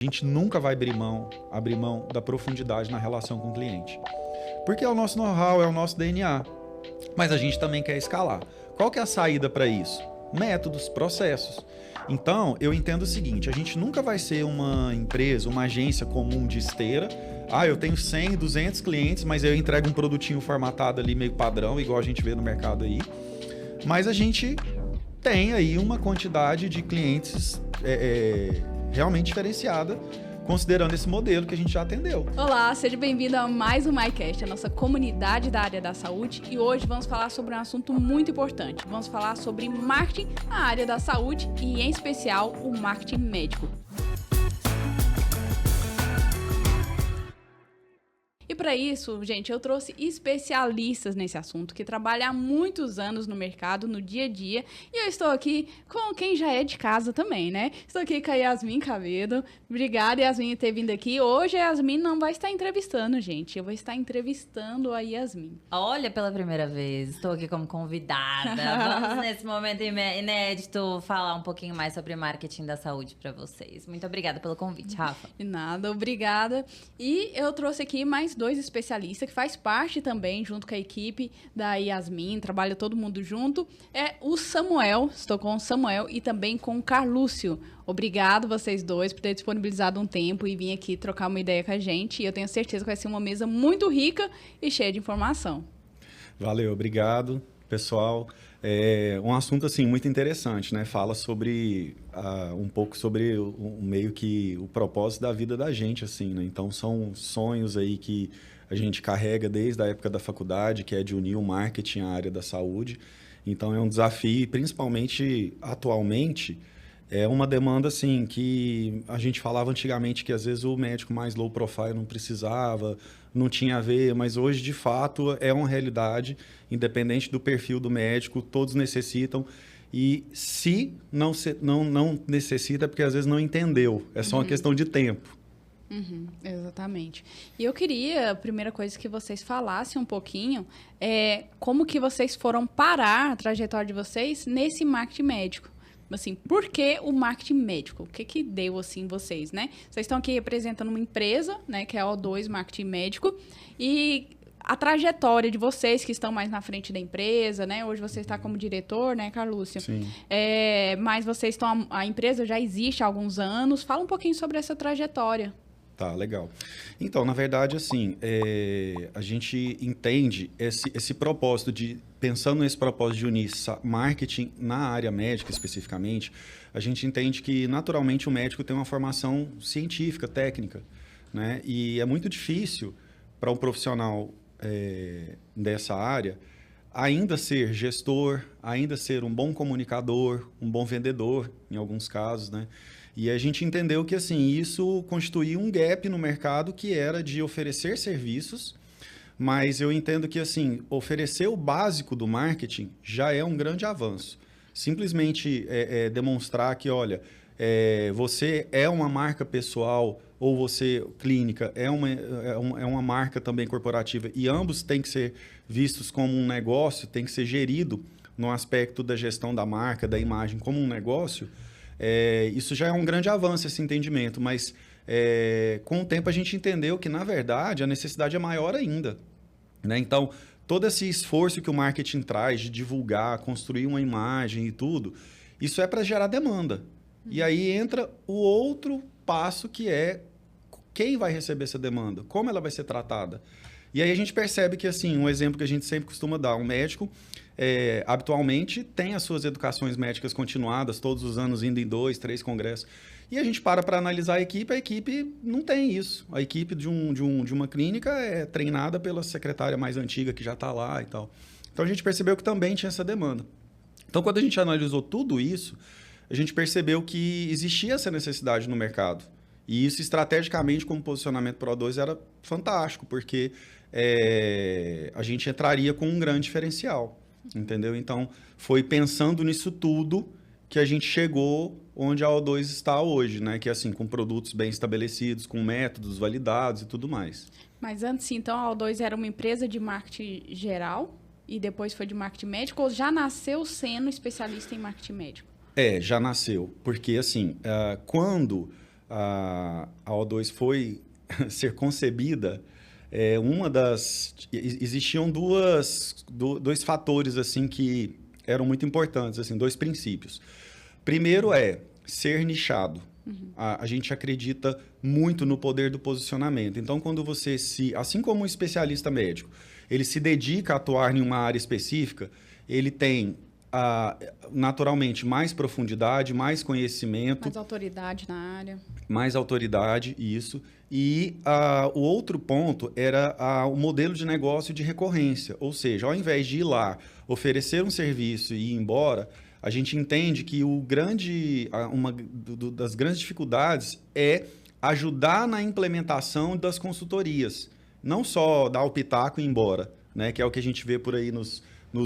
A gente nunca vai abrir mão da profundidade na relação com o cliente. Porque é o nosso know-how, é o nosso DNA. Mas a gente também quer escalar. Qual que é a saída para isso? Métodos, processos. Então, eu entendo o seguinte, a gente nunca vai ser uma empresa, uma agência comum de esteira. Eu tenho 100, 200 clientes, mas eu entrego um produtinho formatado ali meio padrão, igual a gente vê no mercado aí. Mas a gente tem aí uma quantidade de clientes realmente diferenciada, considerando esse modelo que a gente já atendeu. Olá, seja bem-vindo a mais um MyCast, a nossa comunidade da área da saúde, e hoje vamos falar sobre um assunto muito importante. Vamos falar sobre marketing na área da saúde e, em especial, o marketing médico. E para isso, gente, eu trouxe especialistas nesse assunto, que trabalham há muitos anos no mercado, no dia a dia. E eu estou aqui com quem já é de casa também, né? Estou aqui com a Yasmin Cavedo. Obrigada, Yasmin, por ter vindo aqui. Hoje a Yasmin não vai estar entrevistando, gente. Eu vou estar entrevistando a Yasmin. Olha, pela primeira vez, estou aqui como convidada. Vamos, nesse momento inédito, falar um pouquinho mais sobre marketing da saúde para vocês. Muito obrigada pelo convite, Rafa. De nada, obrigada. E eu trouxe aqui mais dois especialistas que faz parte também, junto com a equipe da Yasmin, trabalha todo mundo junto. É o Samuel, estou com o Samuel e também com o Carlúcio. Obrigado vocês dois por ter disponibilizado um tempo e vir aqui trocar uma ideia com a gente. E eu tenho certeza que vai ser uma mesa muito rica e cheia de informação. Valeu, obrigado, pessoal. É um assunto assim muito interessante, né? Fala sobre um pouco sobre meio que o propósito da vida da gente, assim, né? Então são sonhos aí que a gente carrega desde a época da faculdade, que é de unir o marketing à área da saúde. Então é um desafio, principalmente atualmente. É uma demanda, assim, que a gente falava antigamente que às vezes o médico mais low profile não precisava, não tinha a ver, mas hoje, de fato, é uma realidade, independente do perfil do médico, todos necessitam. E se não necessita, é porque às vezes não entendeu, é só uma questão de tempo. Exatamente. E eu queria, a primeira coisa que vocês falassem um pouquinho, como que vocês foram parar a trajetória de vocês nesse marketing médico. Assim, por que o marketing médico? O que deu, assim, vocês, né? Vocês estão aqui representando uma empresa, né, que é a O2 Marketing Médico, e a trajetória de vocês que estão mais na frente da empresa, né? Hoje você está como diretor, né, Carlúcio? Sim. Mas vocês estão... A empresa já existe há alguns anos. Fala um pouquinho sobre essa trajetória. Tá, legal. Então, na verdade, assim, a gente entende esse propósito pensando nesse propósito de unir marketing na área médica especificamente, a gente entende que, naturalmente, o médico tem uma formação científica, técnica, né? E é muito difícil para um profissional dessa área ainda ser gestor, ainda ser um bom comunicador, um bom vendedor, em alguns casos, né? E a gente entendeu que, assim, isso constituía um gap no mercado que era de oferecer serviços, mas eu entendo que, assim, oferecer o básico do marketing já é um grande avanço. Simplesmente demonstrar que, olha, você é uma marca pessoal ou você, clínica, é uma marca também corporativa e ambos têm que ser vistos como um negócio, tem que ser gerido no aspecto da gestão da marca, da imagem como um negócio. Isso já é um grande avanço, esse entendimento, mas com o tempo a gente entendeu que, na verdade, a necessidade é maior ainda, né? Então, todo esse esforço que o marketing traz de divulgar, construir uma imagem e tudo, isso é para gerar demanda. E aí entra o outro passo, que é quem vai receber essa demanda, como ela vai ser tratada. E aí a gente percebe que, assim, um exemplo que a gente sempre costuma dar, um médico habitualmente tem as suas educações médicas continuadas, todos os anos indo em 2, 3 congressos. E a gente para analisar a equipe não tem isso. A equipe de uma clínica é treinada pela secretária mais antiga que já está lá e tal. Então a gente percebeu que também tinha essa demanda. Então, quando a gente analisou tudo isso, a gente percebeu que existia essa necessidade no mercado. E isso, estrategicamente, como posicionamento para o O2, era fantástico, porque a gente entraria com um grande diferencial. Entendeu? Então, foi pensando nisso tudo que a gente chegou onde a O2 está hoje, né? Que é assim, com produtos bem estabelecidos, com métodos validados e tudo mais. Mas antes, então, a O2 era uma empresa de marketing geral e depois foi de marketing médico, ou já nasceu sendo especialista em marketing médico? Já nasceu. Porque, assim, quando a O2 foi ser concebida, existiam dois fatores assim que eram muito importantes, assim, dois princípios. Primeiro é ser nichado. A gente acredita muito no poder do posicionamento. Então, quando você assim como um especialista médico, ele se dedica a atuar em uma área específica, ele tem naturalmente mais profundidade, mais conhecimento. Mais autoridade na área. Mais autoridade, isso. E o outro ponto era o modelo de negócio de recorrência. Ou seja, ao invés de ir lá, oferecer um serviço e ir embora, a gente entende que uma das grandes dificuldades é ajudar na implementação das consultorias. Não só dar o pitaco e ir embora, né? Que é o que a gente vê por aí nos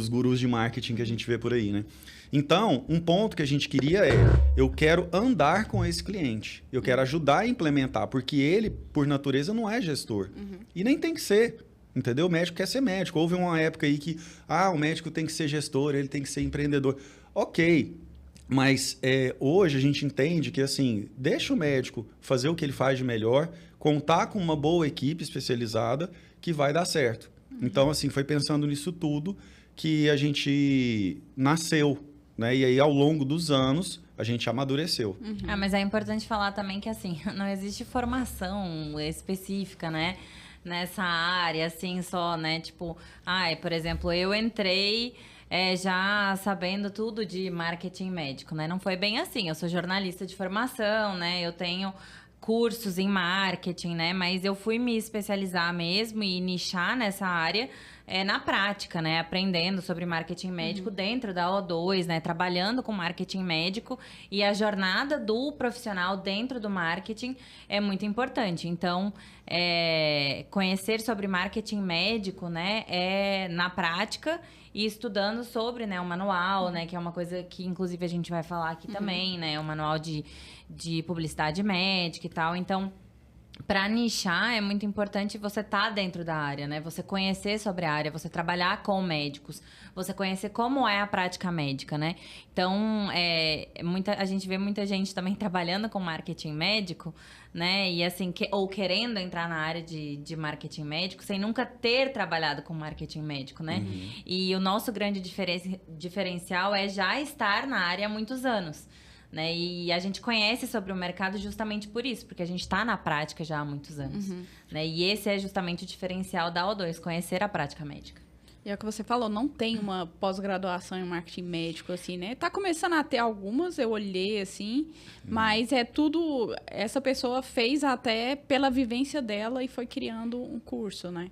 gurus de marketing que a gente vê por aí, né? Então, um ponto que a gente queria eu quero andar com esse cliente, eu quero ajudar a implementar, porque ele, por natureza, não é gestor. E nem tem que ser, entendeu? O médico quer ser médico. Houve uma época aí que, o médico tem que ser gestor, ele tem que ser empreendedor. Ok, mas hoje a gente entende que, assim, deixa o médico fazer o que ele faz de melhor, contar com uma boa equipe especializada que vai dar certo. Então, assim, foi pensando nisso tudo que a gente nasceu, né? E aí, ao longo dos anos, a gente amadureceu. Mas é importante falar também que, assim, não existe formação específica, né? Nessa área, assim, só, né? Tipo, por exemplo, eu entrei já sabendo tudo de marketing médico, né? Não foi bem assim. Eu sou jornalista de formação, né? Eu tenho cursos em marketing, né? Mas eu fui me especializar mesmo e nichar nessa área na prática, né? Aprendendo sobre marketing médico dentro da O2, né? Trabalhando com marketing médico, e a jornada do profissional dentro do marketing é muito importante. Então, conhecer sobre marketing médico, né? Na prática e estudando sobre, né, o manual, né? Que é uma coisa que, inclusive, a gente vai falar aqui também, né? O manual de publicidade médica e tal. Então, para nichar, é muito importante você estar dentro da área, né? Você conhecer sobre a área, você trabalhar com médicos, você conhecer como é a prática médica, né? Então, a gente vê muita gente também trabalhando com marketing médico, né? E assim, ou querendo entrar na área de marketing médico sem nunca ter trabalhado com marketing médico, né? E o nosso grande diferencial é já estar na área há muitos anos. Né? E a gente conhece sobre o mercado justamente por isso, porque a gente está na prática já há muitos anos. Né? E esse é justamente o diferencial da O2, conhecer a prática médica. E é o que você falou, não tem uma pós-graduação em marketing médico, assim, né? Tá começando a ter algumas, eu olhei, assim, mas é tudo... Essa pessoa fez até pela vivência dela e foi criando um curso, né?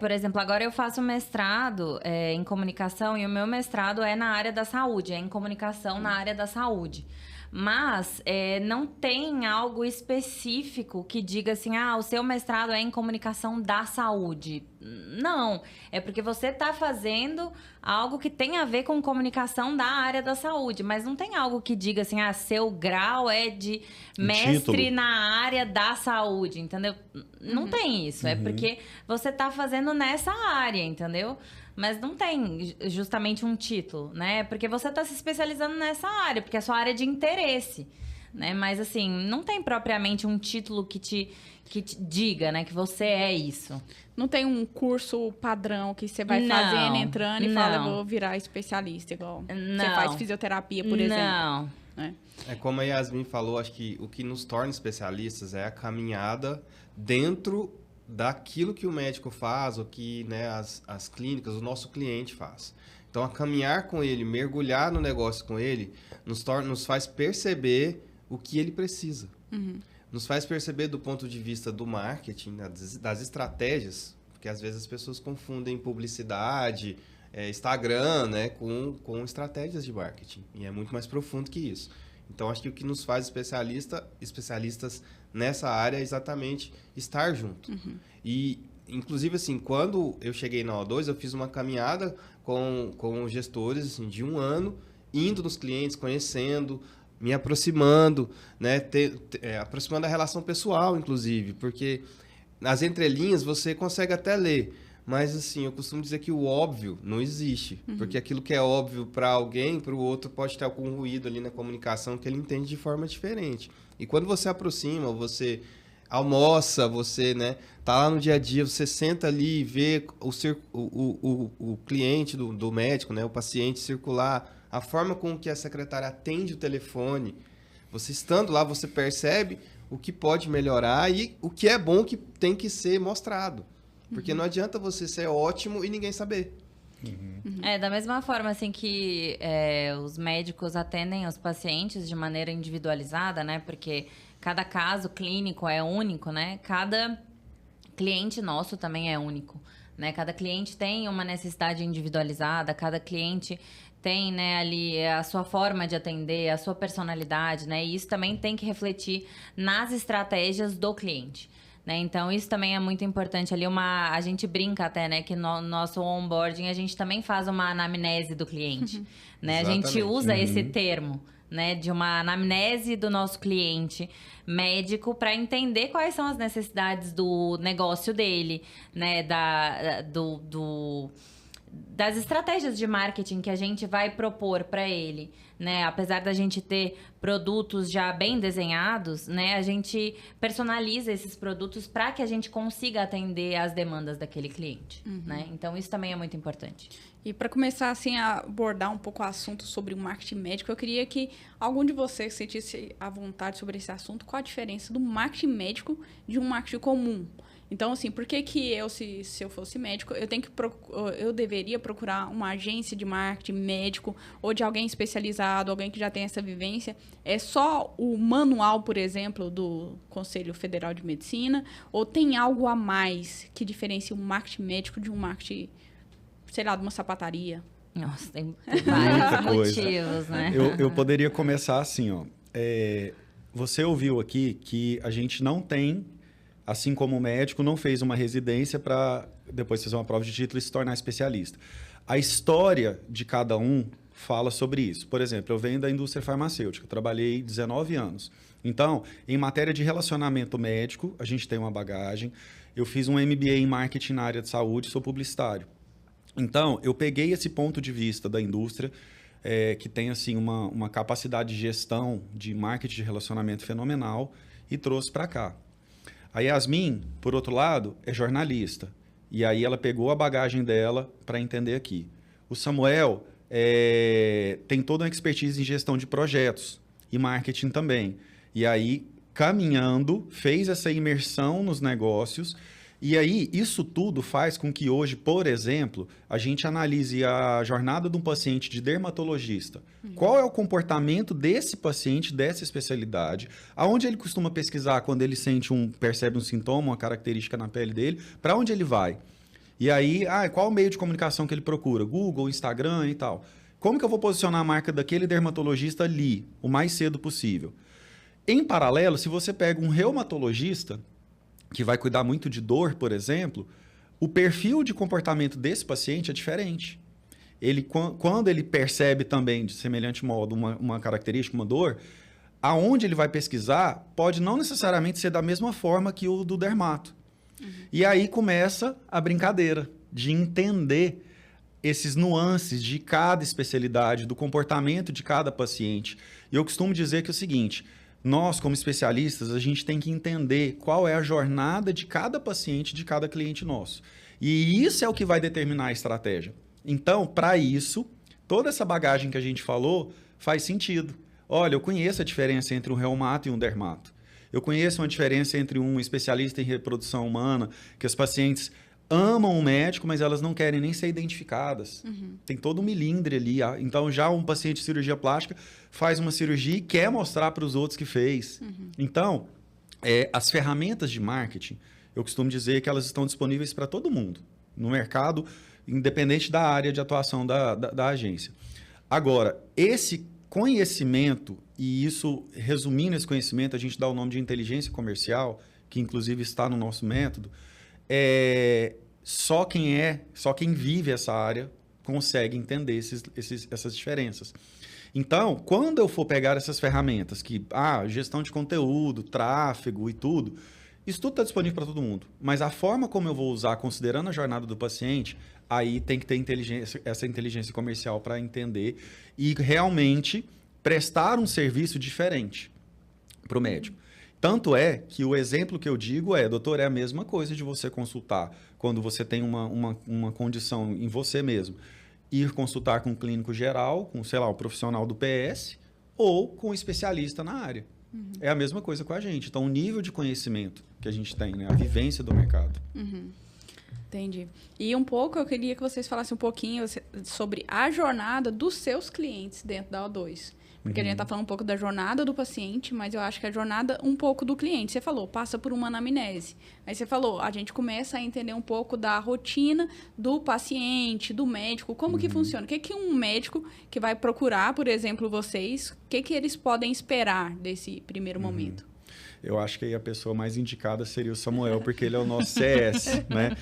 Por exemplo, agora eu faço mestrado em comunicação e o meu mestrado é na área da saúde, é em comunicação na área da saúde. Mas não tem algo específico que diga assim, o seu mestrado é em comunicação da saúde. Não, é porque você está fazendo algo que tem a ver com comunicação da área da saúde, mas não tem algo que diga assim, seu grau é de mestre na área da saúde, entendeu? Não tem isso, é porque você está fazendo nessa área, entendeu? Mas não tem justamente um título, né? Porque você está se especializando nessa área, porque é a sua área de interesse, né? Mas, assim, não tem propriamente um título que te diga, né? Que você é isso. Não tem um curso padrão que você vai fazendo, entrando e fala, eu vou virar especialista, igual você faz fisioterapia, por exemplo. Não. É como a Yasmin falou, acho que o que nos torna especialistas é a caminhada dentro daquilo que o médico faz, ou que, né, as clínicas, o nosso cliente faz. Então, a caminhar com ele, mergulhar no negócio com ele, nos faz perceber o que ele precisa. Nos faz perceber do ponto de vista do marketing, das estratégias, porque às vezes as pessoas confundem publicidade, Instagram, né, com estratégias de marketing. E é muito mais profundo que isso. Então, acho que o que nos faz especialistas nessa área é exatamente estar junto. E, inclusive, assim, quando eu cheguei na O2, eu fiz uma caminhada com gestores, assim, de 1 ano, indo nos clientes, conhecendo, me aproximando, né, aproximando a relação pessoal, inclusive, porque nas entrelinhas você consegue até ler, Mas, assim, eu costumo dizer que o óbvio não existe. Porque aquilo que é óbvio para alguém, para o outro pode ter algum ruído ali na comunicação que ele entende de forma diferente. E quando você aproxima, você almoça, você, né, tá lá no dia a dia, você senta ali e vê o cliente do médico, né, o paciente circular, a forma com que a secretária atende o telefone. Você estando lá, você percebe o que pode melhorar e o que é bom que tem que ser mostrado. Porque não adianta você ser ótimo e ninguém saber. Da mesma forma assim que os médicos atendem os pacientes de maneira individualizada, né? Porque cada caso clínico é único, né? Cada cliente nosso também é único, né? Cada cliente tem uma necessidade individualizada, cada cliente tem, né, ali a sua forma de atender, a sua personalidade, né? E isso também tem que refletir nas estratégias do cliente. Né? Então, isso também é muito importante ali. A gente brinca até, né? Que no nosso onboarding a gente também faz uma anamnese do cliente. Né? A gente usa esse termo, né? De uma anamnese do nosso cliente médico para entender quais são as necessidades do negócio dele, né? Das estratégias de marketing que a gente vai propor para ele, né? Apesar da gente ter produtos já bem desenhados, né? A gente personaliza esses produtos para que a gente consiga atender às demandas daquele cliente, né? Então, isso também é muito importante. E para começar assim a abordar um pouco o assunto sobre o marketing médico, eu queria que algum de vocês sentisse à vontade sobre esse assunto. Qual a diferença do marketing médico de um marketing comum? Então, assim, por que eu, se eu fosse médico, eu deveria procurar uma agência de marketing médico ou de alguém especializado, alguém que já tem essa vivência? É só o manual, por exemplo, do Conselho Federal de Medicina? Ou tem algo a mais que diferencia um marketing médico de um marketing, sei lá, de uma sapataria? Nossa, tem vários motivos, né? Eu poderia começar assim, ó. Você ouviu aqui que a gente não tem... Assim como o médico não fez uma residência para depois fazer uma prova de título e se tornar especialista. A história de cada um fala sobre isso. Por exemplo, eu venho da indústria farmacêutica, trabalhei 19 anos. Então, em matéria de relacionamento médico, a gente tem uma bagagem. Eu fiz um MBA em marketing na área de saúde, sou publicitário. Então, eu peguei esse ponto de vista da indústria, que tem assim, uma capacidade de gestão de marketing de relacionamento fenomenal e trouxe para cá. A Yasmin, por outro lado, é jornalista. E aí ela pegou a bagagem dela para entender aqui. O Samuel tem toda uma expertise em gestão de projetos e marketing também. E aí, caminhando, fez essa imersão nos negócios. E aí, isso tudo faz com que hoje, por exemplo, a gente analise a jornada de um paciente de dermatologista. Qual é o comportamento desse paciente, dessa especialidade? Aonde ele costuma pesquisar quando ele percebe um sintoma, uma característica na pele dele? Para onde ele vai? E aí, qual o meio de comunicação que ele procura? Google, Instagram e tal. Como que eu vou posicionar a marca daquele dermatologista ali, o mais cedo possível? Em paralelo, se você pega um reumatologista, que vai cuidar muito de dor, por exemplo, o perfil de comportamento desse paciente é diferente. Quando ele percebe também, de semelhante modo, uma característica, uma dor, aonde ele vai pesquisar pode não necessariamente ser da mesma forma que o do dermato. E aí começa a brincadeira de entender esses nuances de cada especialidade, do comportamento de cada paciente. E eu costumo dizer que é o seguinte... Nós, como especialistas, a gente tem que entender qual é a jornada de cada paciente, de cada cliente nosso. E isso é o que vai determinar a estratégia. Então, para isso, toda essa bagagem que a gente falou faz sentido. Olha, eu conheço a diferença entre um reumato e um dermato. Eu conheço uma diferença entre um especialista em reprodução humana, que as pacientes amam o médico, mas elas não querem nem ser identificadas. Tem todo um milindre ali. Então, já um paciente de cirurgia plástica faz uma cirurgia e quer mostrar para os outros que fez. Então, as ferramentas de marketing, eu costumo dizer que elas estão disponíveis para todo mundo, no mercado, independente da área de atuação da agência. Agora, esse conhecimento, e isso, resumindo esse conhecimento, a gente dá o nome de inteligência comercial, que inclusive está no nosso método, só quem vive essa área consegue entender essas diferenças. Então, quando eu for pegar essas ferramentas, gestão de conteúdo, tráfego e tudo, Isso tudo está disponível para todo mundo. Mas a forma como eu vou usar, considerando a jornada do paciente, aí tem que ter essa inteligência comercial para entender e realmente prestar um serviço diferente para o médico. Tanto é que o exemplo que eu digo doutor, é a mesma coisa de você consultar quando você tem uma condição em você mesmo. Ir consultar com um clínico geral, com, sei lá, um profissional do PS ou com um especialista na área. É a mesma coisa com a gente. Então, o nível de conhecimento que a gente tem, né? A vivência do mercado. Entendi. E um pouco, eu queria que vocês falassem um pouquinho sobre a jornada dos seus clientes dentro da O2. Porque a gente está falando um pouco da jornada do paciente, mas eu acho que a jornada um pouco do cliente. Você falou, passa por uma anamnese. Aí você falou, a gente começa a entender um pouco da rotina do paciente, do médico, como que funciona. O que um médico que vai procurar, por exemplo, vocês, o que eles podem esperar desse primeiro momento? Eu acho que aí a pessoa mais indicada seria o Samuel, porque ele é o nosso CS, né?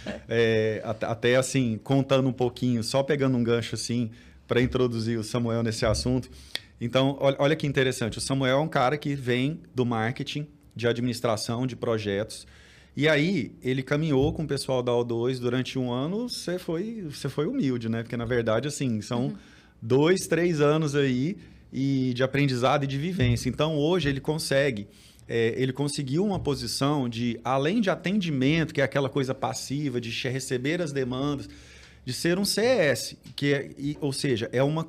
Até assim, contando um pouquinho, só pegando um gancho assim, para introduzir o Samuel nesse assunto. Então, olha que interessante. O Samuel é um cara que vem do marketing, de administração, de projetos. E aí, ele caminhou com o pessoal da O2 durante um ano. Você foi humilde, né? Porque, na verdade, assim, são 2, 3 anos aí de aprendizado e de vivência. Então, hoje, ele conseguiu uma posição de, além de atendimento, que é aquela coisa passiva, de receber as demandas, de ser um CS, ou seja, é uma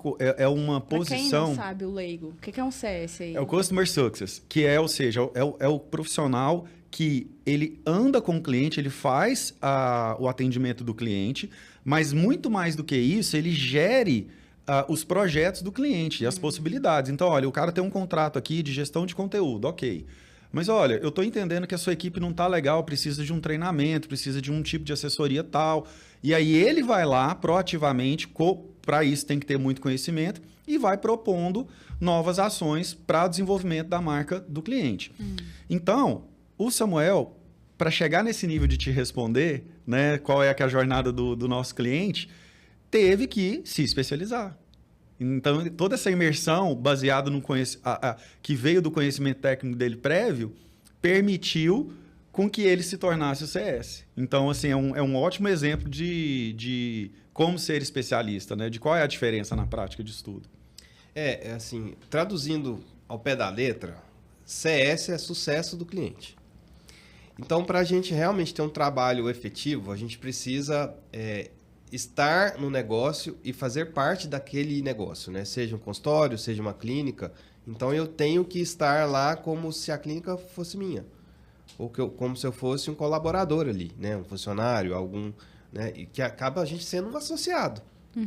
posição... Pra quem não sabe, o leigo, o que é um CS aí? É o Customer Success, que ou seja, é o profissional que ele anda com o cliente, ele faz o atendimento do cliente, mas muito mais do que isso, ele gere os projetos do cliente e as possibilidades. Então, olha, o cara tem um contrato aqui de gestão de conteúdo, ok. Mas olha, eu estou entendendo que a sua equipe não está legal, precisa de um treinamento, precisa de um tipo de assessoria tal. E aí ele vai lá proativamente, para isso tem que ter muito conhecimento, e vai propondo novas ações para o desenvolvimento da marca do cliente. Então, o Samuel, para chegar nesse nível de te responder, né, qual é a jornada do nosso cliente, teve que se especializar. Então, toda essa imersão baseada no que veio do conhecimento técnico dele prévio, permitiu com que ele se tornasse o CS. Então, assim, é um ótimo exemplo de como ser especialista, né? De qual é a diferença na prática de estudo. Assim, traduzindo ao pé da letra, CS é sucesso do cliente. Então, para a gente realmente ter um trabalho efetivo, a gente precisa estar no negócio e fazer parte daquele negócio, né? Seja um consultório, seja uma clínica. Então, eu tenho que estar lá como se a clínica fosse minha. Ou como se eu fosse um colaborador ali, né? Um funcionário, algum... né? E que acaba a gente sendo um associado.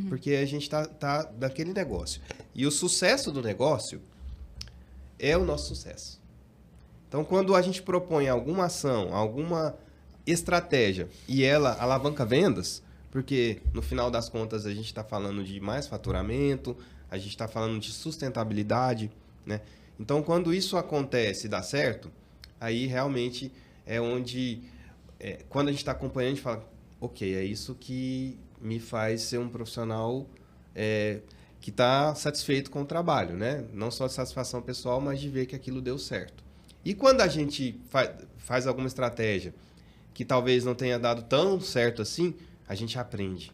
Porque a gente tá daquele negócio. E o sucesso do negócio é o nosso sucesso. Então, quando a gente propõe alguma ação, alguma estratégia e ela alavanca vendas, porque no final das contas a gente está falando de mais faturamento, a gente está falando de sustentabilidade, né? Então, quando isso acontece e dá certo, aí realmente é onde, quando a gente está acompanhando, a gente fala, ok, é isso que me faz ser um profissional que está satisfeito com o trabalho, né? Não só de satisfação pessoal, mas de ver que aquilo deu certo. E quando a gente faz alguma estratégia que talvez não tenha dado tão certo assim, a gente aprende.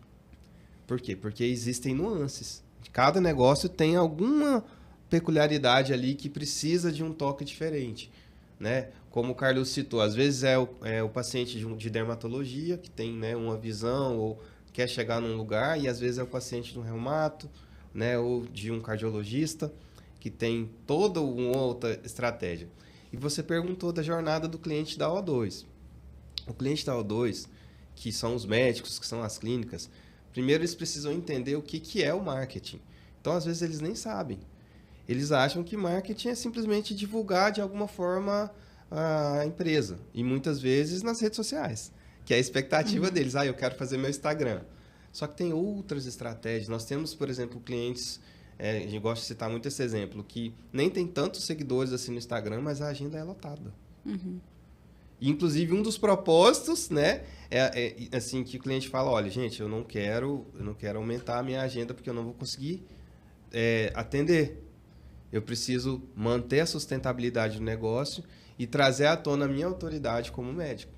Por quê? Porque existem nuances. Cada negócio tem alguma peculiaridade ali que precisa de um toque diferente, né? Como o Carlos citou, às vezes é o paciente de dermatologia que tem, né, uma visão ou quer chegar num lugar, e às vezes é o paciente de um reumato, né, ou de um cardiologista que tem toda uma outra estratégia. E você perguntou da jornada do cliente da O2. O cliente da O2, que são os médicos, que são as clínicas, primeiro eles precisam entender o que é o marketing. Então, às vezes, eles nem sabem. Eles acham que marketing é simplesmente divulgar de alguma forma a empresa. E muitas vezes nas redes sociais, que é a expectativa deles. Eu quero fazer meu Instagram. Só que tem outras estratégias. Nós temos, por exemplo, clientes, a gente gosta de citar muito esse exemplo, que nem tem tantos seguidores assim no Instagram, mas a agenda é lotada. E, inclusive, um dos propósitos, né, assim, que o cliente fala, olha, gente, eu não quero aumentar a minha agenda porque eu não vou conseguir atender. Eu preciso manter a sustentabilidade do negócio e trazer à tona a minha autoridade como médico.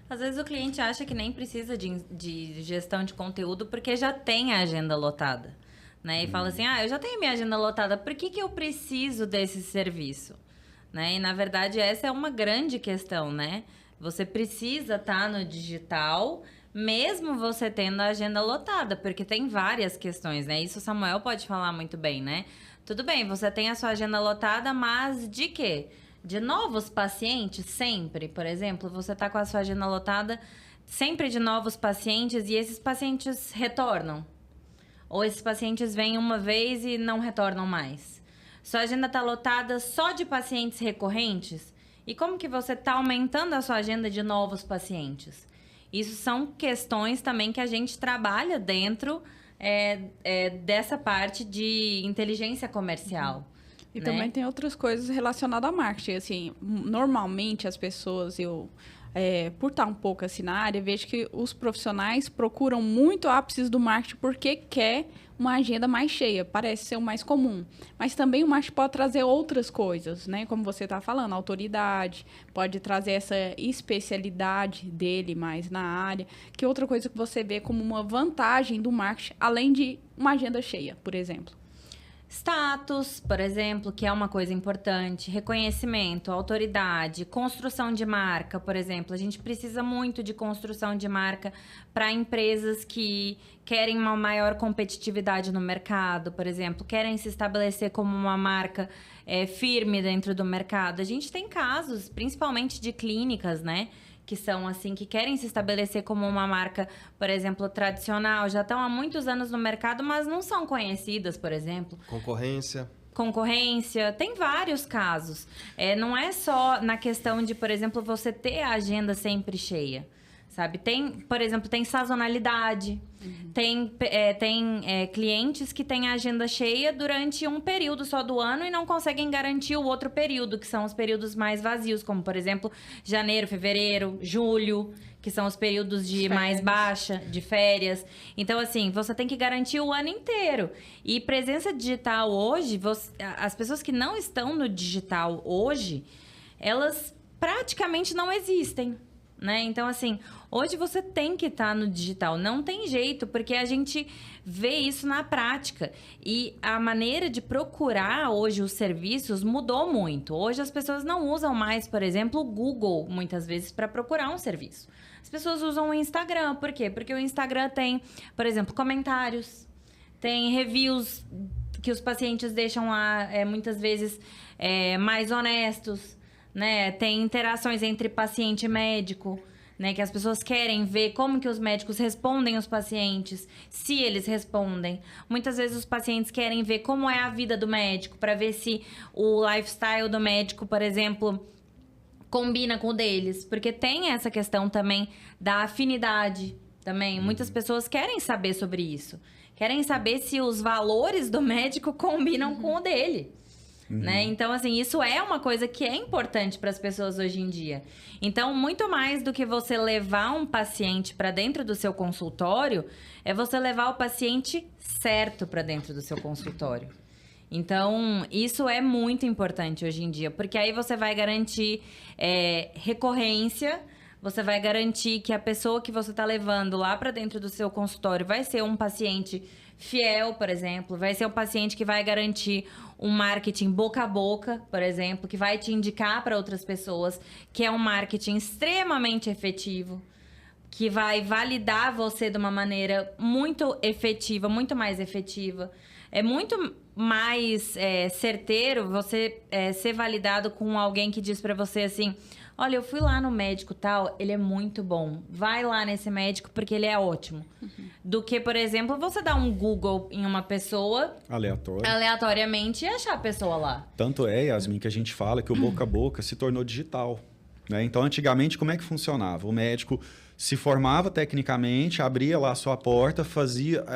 Às vezes o cliente acha que nem precisa de gestão de conteúdo porque já tem a agenda lotada, né? E fala assim, eu já tenho minha agenda lotada, por que eu preciso desse serviço? Né? E, na verdade, essa é uma grande questão, né? Você precisa estar no digital, mesmo você tendo a agenda lotada, porque tem várias questões, né? Isso o Samuel pode falar muito bem, né? Tudo bem, você tem a sua agenda lotada, mas de quê? De novos pacientes, sempre, por exemplo, você está com a sua agenda lotada sempre de novos pacientes e esses pacientes retornam. Ou esses pacientes vêm uma vez e não retornam mais. Sua agenda está lotada só de pacientes recorrentes? E como que você está aumentando a sua agenda de novos pacientes? Isso são questões também que a gente trabalha dentro dessa parte de inteligência comercial. E né? também tem outras coisas relacionadas a marketing. Assim, normalmente as pessoas, por estar um pouco assim na área, vejo que os profissionais procuram muito ápices do marketing porque quer uma agenda mais cheia. Parece ser o mais comum. Mas também o marketing pode trazer outras coisas, né? Como você está falando, autoridade, pode trazer essa especialidade dele mais na área. Que outra coisa que você vê como uma vantagem do marketing, além de uma agenda cheia, por exemplo? Status, por exemplo, que é uma coisa importante, reconhecimento, autoridade, construção de marca, por exemplo. A gente precisa muito de construção de marca para empresas que querem uma maior competitividade no mercado, por exemplo, querem se estabelecer como uma marca firme dentro do mercado. A gente tem casos, principalmente de clínicas, né? Que são assim, que querem se estabelecer como uma marca, por exemplo, tradicional, já estão há muitos anos no mercado, mas não são conhecidas, por exemplo. Concorrência, tem vários casos. Não é só na questão de, por exemplo, você ter a agenda sempre cheia, sabe? Por exemplo, tem sazonalidade. Tem clientes que têm a agenda cheia durante um período só do ano e não conseguem garantir o outro período, que são os períodos mais vazios, como, por exemplo, janeiro, fevereiro, julho, que são os períodos de mais baixa, de férias. Então, assim, você tem que garantir o ano inteiro. E presença digital hoje, as pessoas que não estão no digital hoje, elas praticamente não existem. Né? Então, assim, hoje você tem que estar no digital. Não tem jeito, porque a gente vê isso na prática. E a maneira de procurar hoje os serviços mudou muito. Hoje as pessoas não usam mais, por exemplo, o Google, muitas vezes, para procurar um serviço. As pessoas usam o Instagram. Por quê? Porque o Instagram tem, por exemplo, comentários, tem reviews que os pacientes deixam lá, muitas vezes, mais honestos. Né? Tem interações entre paciente e médico, né? Que as pessoas querem ver como que os médicos respondem aos pacientes, se eles respondem. Muitas vezes os pacientes querem ver como é a vida do médico, para ver se o lifestyle do médico, por exemplo, combina com o deles. Porque tem essa questão também da afinidade também. Muitas pessoas querem saber sobre isso. Querem saber se os valores do médico combinam com o dele. Né? Então, assim, isso é uma coisa que é importante para as pessoas hoje em dia. Então, muito mais do que você levar um paciente para dentro do seu consultório, é você levar o paciente certo para dentro do seu consultório. Então, isso é muito importante hoje em dia, porque aí você vai garantir recorrência, você vai garantir que a pessoa que você está levando lá para dentro do seu consultório vai ser um paciente fiel, por exemplo, vai ser um paciente que vai garantir um marketing boca a boca, por exemplo, que vai te indicar para outras pessoas, que é um marketing extremamente efetivo, que vai validar você de uma maneira muito efetiva, muito mais efetiva. É muito mais certeiro você ser validado com alguém que diz para você assim: olha, eu fui lá no médico tal, ele é muito bom. Vai lá nesse médico porque ele é ótimo. Do que, por exemplo, você dar um Google em uma pessoa aleatoriamente e achar a pessoa lá. Tanto Yasmin, que a gente fala que o boca a boca se tornou digital. Né? Então, antigamente, como é que funcionava? O médico se formava tecnicamente, abria lá a sua porta,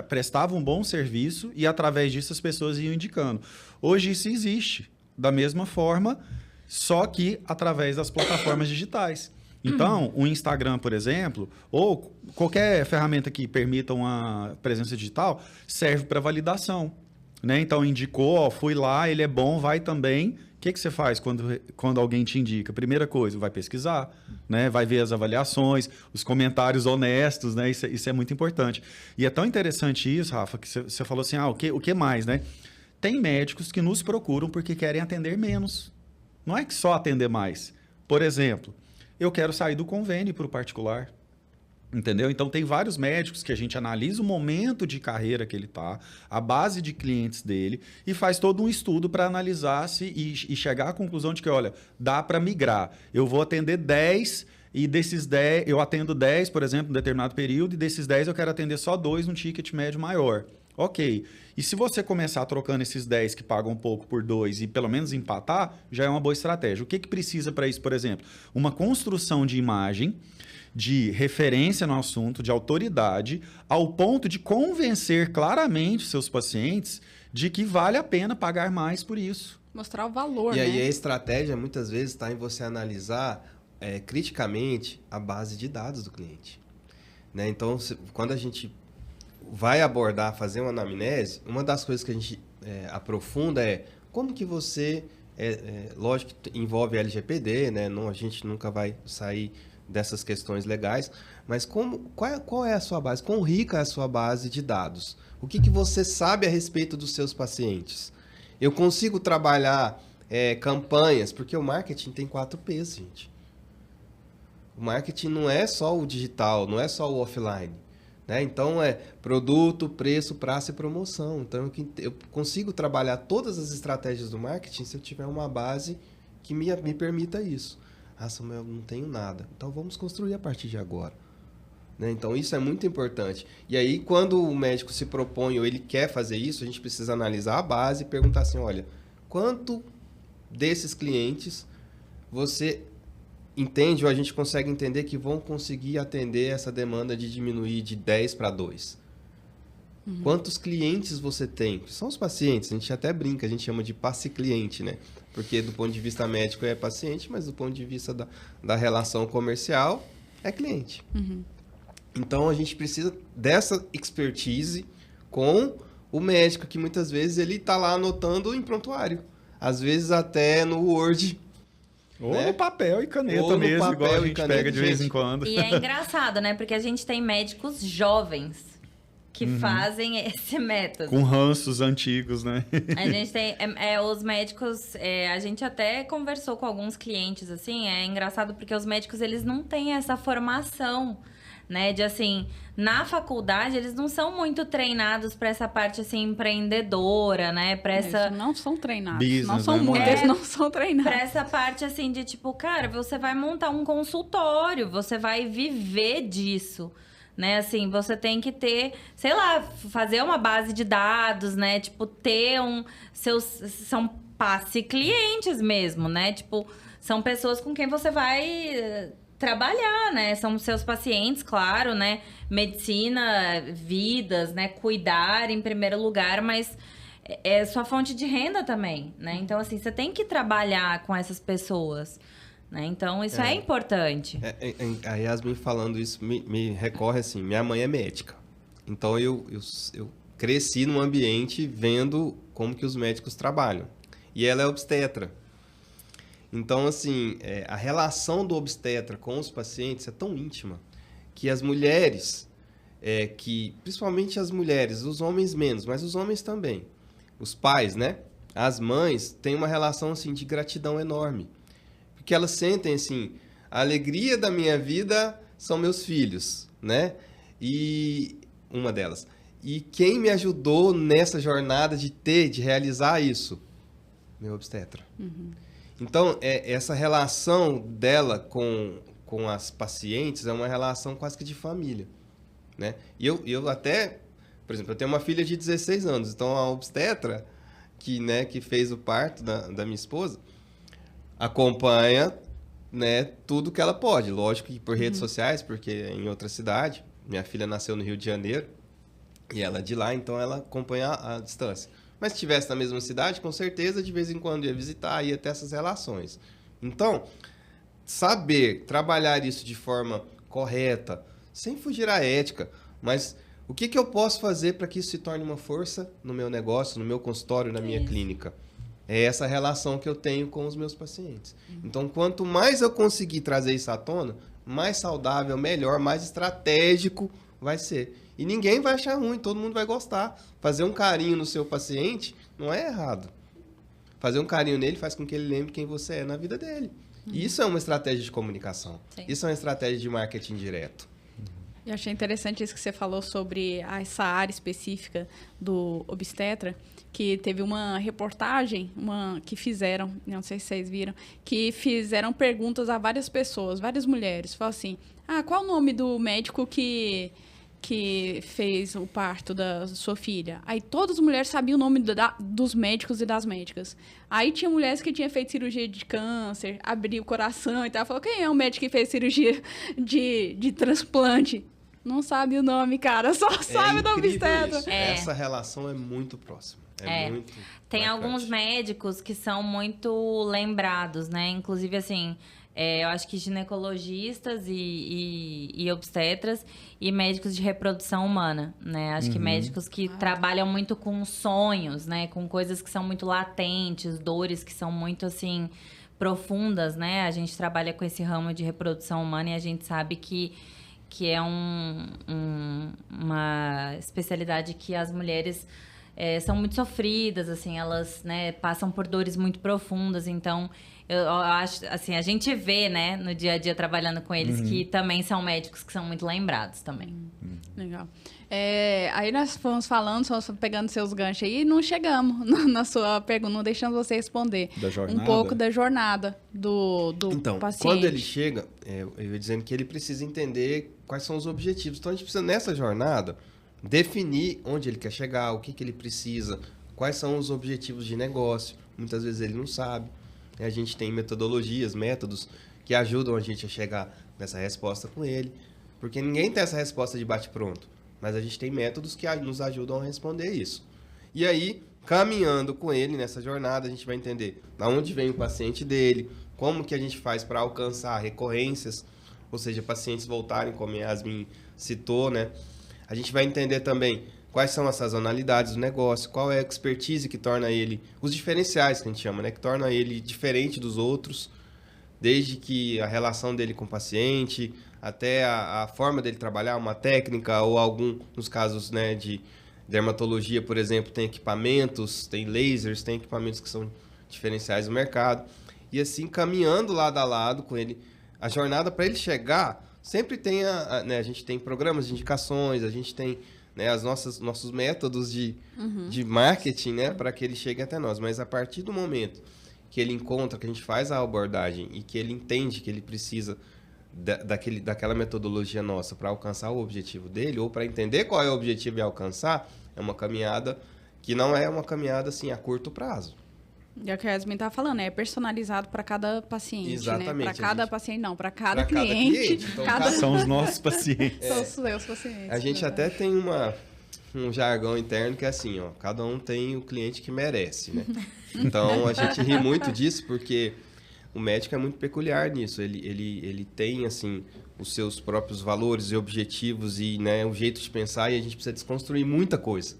prestava um bom serviço e, através disso, as pessoas iam indicando. Hoje isso existe da mesma forma, só que através das plataformas digitais. Então, o Instagram, por exemplo, ou qualquer ferramenta que permita uma presença digital, serve para validação. né? Então indicou, ó, fui lá, ele é bom, vai também. O que você faz quando alguém te indica? Primeira coisa, vai pesquisar, né? Vai ver as avaliações, os comentários honestos, né? Isso é muito importante. E é tão interessante isso, Rafa, que você falou assim, o que mais, né? Tem médicos que nos procuram porque querem atender menos. Não é que só atender mais. Por exemplo, eu quero sair do convênio para o particular. Entendeu? Então, tem vários médicos que a gente analisa o momento de carreira que ele está, a base de clientes dele, e faz todo um estudo para analisar e chegar à conclusão de que, olha, dá para migrar. Eu vou atender 10 e desses 10, eu atendo 10, por exemplo, em determinado período, e desses 10 eu quero atender só 2 num ticket médio maior. Ok. E se você começar trocando esses 10 que pagam um pouco por 2 e pelo menos empatar, já é uma boa estratégia. O que precisa para isso, por exemplo? Uma construção de imagem, de referência no assunto, de autoridade, ao ponto de convencer claramente seus pacientes de que vale a pena pagar mais por isso. Mostrar o valor, E né? aí a estratégia, muitas vezes, está em você analisar criticamente a base de dados do cliente. Né? Então, quando a gente vai abordar, fazer uma anamnese, uma das coisas que a gente aprofunda é como que você... lógico que envolve LGPD, né? Não, a gente nunca vai sair dessas questões legais, mas qual é a sua base? Quão rica é a sua base de dados? O que você sabe a respeito dos seus pacientes? Eu consigo trabalhar campanhas, porque o marketing tem 4 P's, gente. O marketing não é só o digital, não é só o offline. Né? Então, é produto, preço, praça e promoção. Então, eu consigo trabalhar todas as estratégias do marketing se eu tiver uma base que me permita isso. Ah, Samuel, eu não tenho nada. Então, vamos construir a partir de agora. Né? Então, isso é muito importante. E aí, quando o médico se propõe ou ele quer fazer isso, a gente precisa analisar a base e perguntar assim, olha, quanto desses clientes você entende ou a gente consegue entender que vão conseguir atender essa demanda de diminuir de 10 para 2? Quantos clientes você tem? São os pacientes, a gente até brinca, a gente chama de passe-cliente, né? Porque do ponto de vista médico é paciente, mas do ponto de vista da relação comercial é cliente. Então, a gente precisa dessa expertise com o médico, que muitas vezes ele está lá anotando em prontuário. Às vezes até no Word. Ou né? no papel e caneta Ou no mesmo, papel igual a e gente caneta, pega de vez gente. em quando. E é engraçado, né? Porque a gente tem médicos jovens que fazem esse método. Com ranços antigos, né? A gente tem os médicos, a gente até conversou com alguns clientes, assim, é engraçado porque os médicos, eles não têm essa formação, né, de assim, na faculdade eles não são muito treinados para essa parte, assim, empreendedora, né, para essa... Eles não são treinados. Business, não são né? muitos, É. eles não são treinados. Pra essa parte, assim, de tipo, cara, você vai montar um consultório, você vai viver disso, né? Assim, você tem que ter, sei lá, fazer uma base de dados, né? Tipo, ter são passe-clientes mesmo, né? Tipo, são pessoas com quem você vai trabalhar, né? São seus pacientes, claro, né? Medicina, vidas, né? Cuidar em primeiro lugar, mas... é sua fonte de renda também, né? Então, assim, você tem que trabalhar com essas pessoas, né? Então, isso é importante. A Yasmin falando isso me recorre assim, minha mãe é médica. Então, eu cresci num ambiente vendo como que os médicos trabalham. E ela é obstetra. Então, assim, a relação do obstetra com os pacientes é tão íntima que as mulheres, principalmente as mulheres, os homens menos, mas os homens também, os pais, né? As mães têm uma relação, assim, de gratidão enorme. Porque elas sentem, assim, a alegria da minha vida são meus filhos, né? E uma delas. E quem me ajudou nessa jornada de realizar isso? Meu obstetra. Então, essa relação dela com as pacientes é uma relação quase que de família, né? E eu até... Por exemplo, eu tenho uma filha de 16 anos, então a obstetra, que fez o parto da minha esposa, acompanha, né, tudo que ela pode. Lógico que por redes sociais, porque é em outra cidade. Minha filha nasceu no Rio de Janeiro e ela é de lá, então ela acompanha a distância. Mas se estivesse na mesma cidade, com certeza, de vez em quando ia visitar, ia ter essas relações. Então, saber trabalhar isso de forma correta, sem fugir à ética, mas... O que eu posso fazer para que isso se torne uma força no meu negócio, no meu consultório, na minha clínica? É essa relação que eu tenho com os meus pacientes. Então, quanto mais eu conseguir trazer isso à tona, mais saudável, melhor, mais estratégico vai ser. E ninguém vai achar ruim, todo mundo vai gostar. Fazer um carinho no seu paciente não é errado. Fazer um carinho nele faz com que ele lembre quem você é na vida dele. E isso é uma estratégia de comunicação. Sim. Isso é uma estratégia de marketing direto. Eu achei interessante isso que você falou sobre essa área específica do obstetra, que teve uma reportagem que fizeram, não sei se vocês viram, que fizeram perguntas a várias pessoas, várias mulheres. Falaram assim, qual o nome do médico que fez o parto da sua filha? Aí todas as mulheres sabiam o nome dos médicos e das médicas. Aí tinha mulheres que tinham feito cirurgia de câncer, abriu o coração e tal. Falou, quem é o médico que fez cirurgia de transplante? Não sabe o nome, cara. Só sabe do obstetra. Essa relação é muito próxima. Muito Tem marcante. alguns médicos que são muito lembrados, né? Inclusive, assim, eu acho que ginecologistas e obstetras e médicos de reprodução humana, né? Acho que médicos que trabalham muito com sonhos, né? Com coisas que são muito latentes, dores que são muito, assim, profundas, né? A gente trabalha com esse ramo de reprodução humana e a gente sabe que é uma especialidade que as mulheres são muito sofridas, assim, elas, né, passam por dores muito profundas, então eu acho, assim, a gente vê, né, no dia a dia trabalhando com eles que também são médicos que são muito lembrados também. Legal. Aí nós fomos falando, fomos pegando seus ganchos aí e não chegamos na sua pergunta, não deixamos você responder. Da jornada? Um pouco da jornada do então, paciente. quando ele chega, eu ia dizendo que ele precisa entender quais são os objetivos. Então, a gente precisa, nessa jornada, definir onde ele quer chegar, o que ele precisa, quais são os objetivos de negócio. Muitas vezes ele não sabe. A gente tem metodologias, métodos que ajudam a gente a chegar nessa resposta com ele. Porque ninguém tem essa resposta de bate-pronto. Mas a gente tem métodos que nos ajudam a responder isso. E aí, caminhando com ele nessa jornada, a gente vai entender de onde vem o paciente dele, como que a gente faz para alcançar recorrências, ou seja, pacientes voltarem, como a Yasmin citou, né? A gente vai entender também quais são as sazonalidades do negócio, qual é a expertise que torna ele, os diferenciais que a gente chama, né? Que torna ele diferente dos outros, desde que a relação dele com o paciente, até a forma dele trabalhar, uma técnica ou nos casos, né, de dermatologia, por exemplo, tem equipamentos, tem lasers, tem equipamentos que são diferenciais do mercado. E assim, caminhando lado a lado com ele, a jornada para ele chegar, sempre tem né, a gente tem programas de indicações, a gente tem, né, nossos métodos de marketing, né, para que ele chegue até nós. Mas a partir do momento que ele encontra, que a gente faz a abordagem e que ele entende que ele precisa daquela metodologia nossa para alcançar o objetivo dele, ou para entender qual é o objetivo e alcançar, é uma caminhada que não é uma caminhada assim a curto prazo. É o que a Yasmin estava falando, é personalizado para cada paciente. Exatamente. Né? Para cada paciente, não, para cada Pra cada cliente. Então, São os nossos pacientes. São os seus pacientes. A gente até tem um jargão interno que é assim, ó, cada um tem o cliente que merece, né? Então, a gente ri muito disso porque o médico é muito peculiar nisso. Ele tem, assim, os seus próprios valores e objetivos e, né, um jeito de pensar, e a gente precisa desconstruir muita coisa,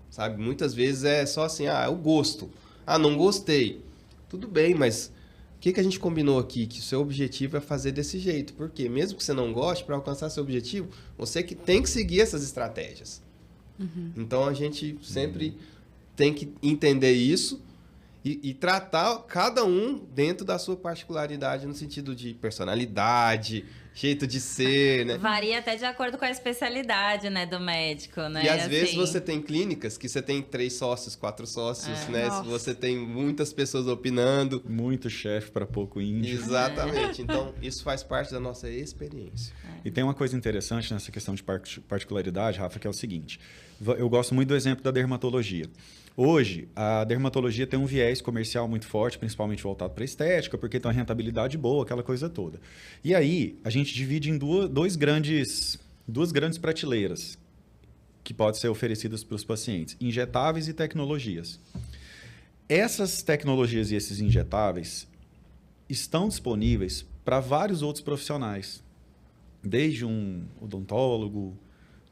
sabe? Muitas vezes é só assim, o gosto. Não gostei. Tudo bem, mas o que a gente combinou aqui? Que o seu objetivo é fazer desse jeito. Porque mesmo que você não goste, para alcançar seu objetivo, você que tem que seguir essas estratégias. Então, a gente sempre tem que entender isso e tratar cada um dentro da sua particularidade, no sentido de personalidade, jeito de ser, né? Varia até de acordo com a especialidade, né, do médico, né? E às assim, vezes você tem clínicas que você tem 3 sócios, 4 sócios, né? Nossa. Você tem muitas pessoas opinando. Muito chefe para pouco índio. Exatamente. Então, isso faz parte da nossa experiência. E tem uma coisa interessante nessa questão de particularidade, Rafa, que é o seguinte. Eu gosto muito do exemplo da dermatologia. Hoje, a dermatologia tem um viés comercial muito forte, principalmente voltado para a estética, porque tem uma rentabilidade boa, aquela coisa toda. E aí, a gente divide em duas grandes prateleiras que podem ser oferecidas para os pacientes: injetáveis e tecnologias. Essas tecnologias e esses injetáveis estão disponíveis para vários outros profissionais, desde um odontólogo,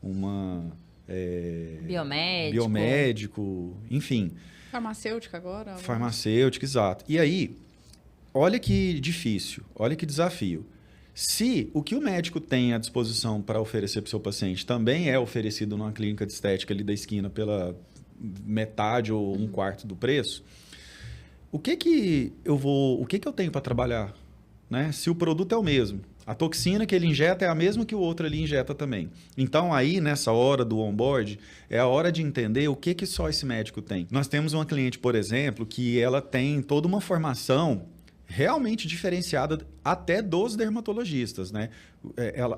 uma biomédico, enfim. Farmacêutica agora? Farmacêutica, exato. E aí, olha que difícil, olha que desafio. Se o que o médico tem à disposição para oferecer para o seu paciente também é oferecido numa clínica de estética ali da esquina pela metade ou um quarto do preço, o que eu tenho para trabalhar, né? Se o produto é o mesmo, a toxina que ele injeta é a mesma que o outro ali injeta também. Então aí, nessa hora do onboard, é a hora de entender o que só esse médico tem. Nós temos uma cliente, por exemplo, que ela tem toda uma formação realmente diferenciada até dos dermatologistas, né?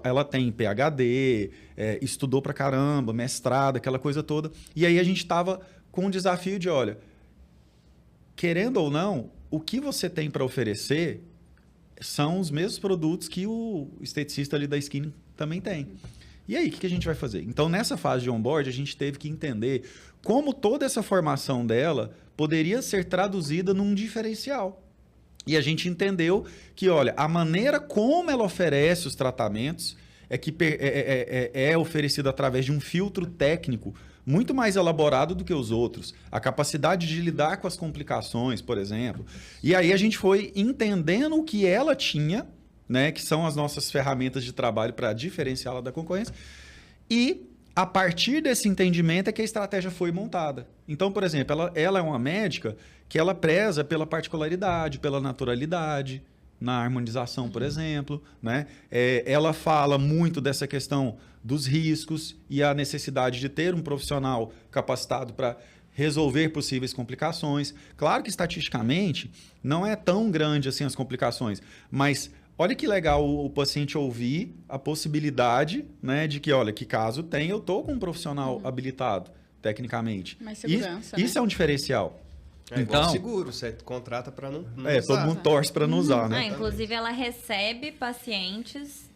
Ela tem PhD, estudou pra caramba, mestrado, aquela coisa toda. E aí a gente estava com um desafio de, olha, querendo ou não, o que você tem para oferecer são os mesmos produtos que o esteticista ali da skin também tem. E aí, o que a gente vai fazer? Então, nessa fase de onboard, a gente teve que entender como toda essa formação dela poderia ser traduzida num diferencial. E a gente entendeu que, olha, a maneira como ela oferece os tratamentos é oferecida através de um filtro técnico muito mais elaborado do que os outros. A capacidade de lidar com as complicações, por exemplo. E aí a gente foi entendendo o que ela tinha, né, que são as nossas ferramentas de trabalho para diferenciá-la da concorrência. E a partir desse entendimento é que a estratégia foi montada. Então, por exemplo, ela é uma médica que ela preza pela particularidade, pela naturalidade, na harmonização, por exemplo, né? Ela fala muito dessa questão dos riscos e a necessidade de ter um profissional capacitado para resolver possíveis complicações. Claro que, estatisticamente, não é tão grande assim as complicações, mas olha que legal o paciente ouvir a possibilidade, né, de que, olha, que caso tem, eu estou com um profissional habilitado, tecnicamente. Mais segurança, isso é um diferencial. Igual seguro, você contrata para não usar. Todo mundo torce para não usar, né? Inclusive, ela recebe pacientes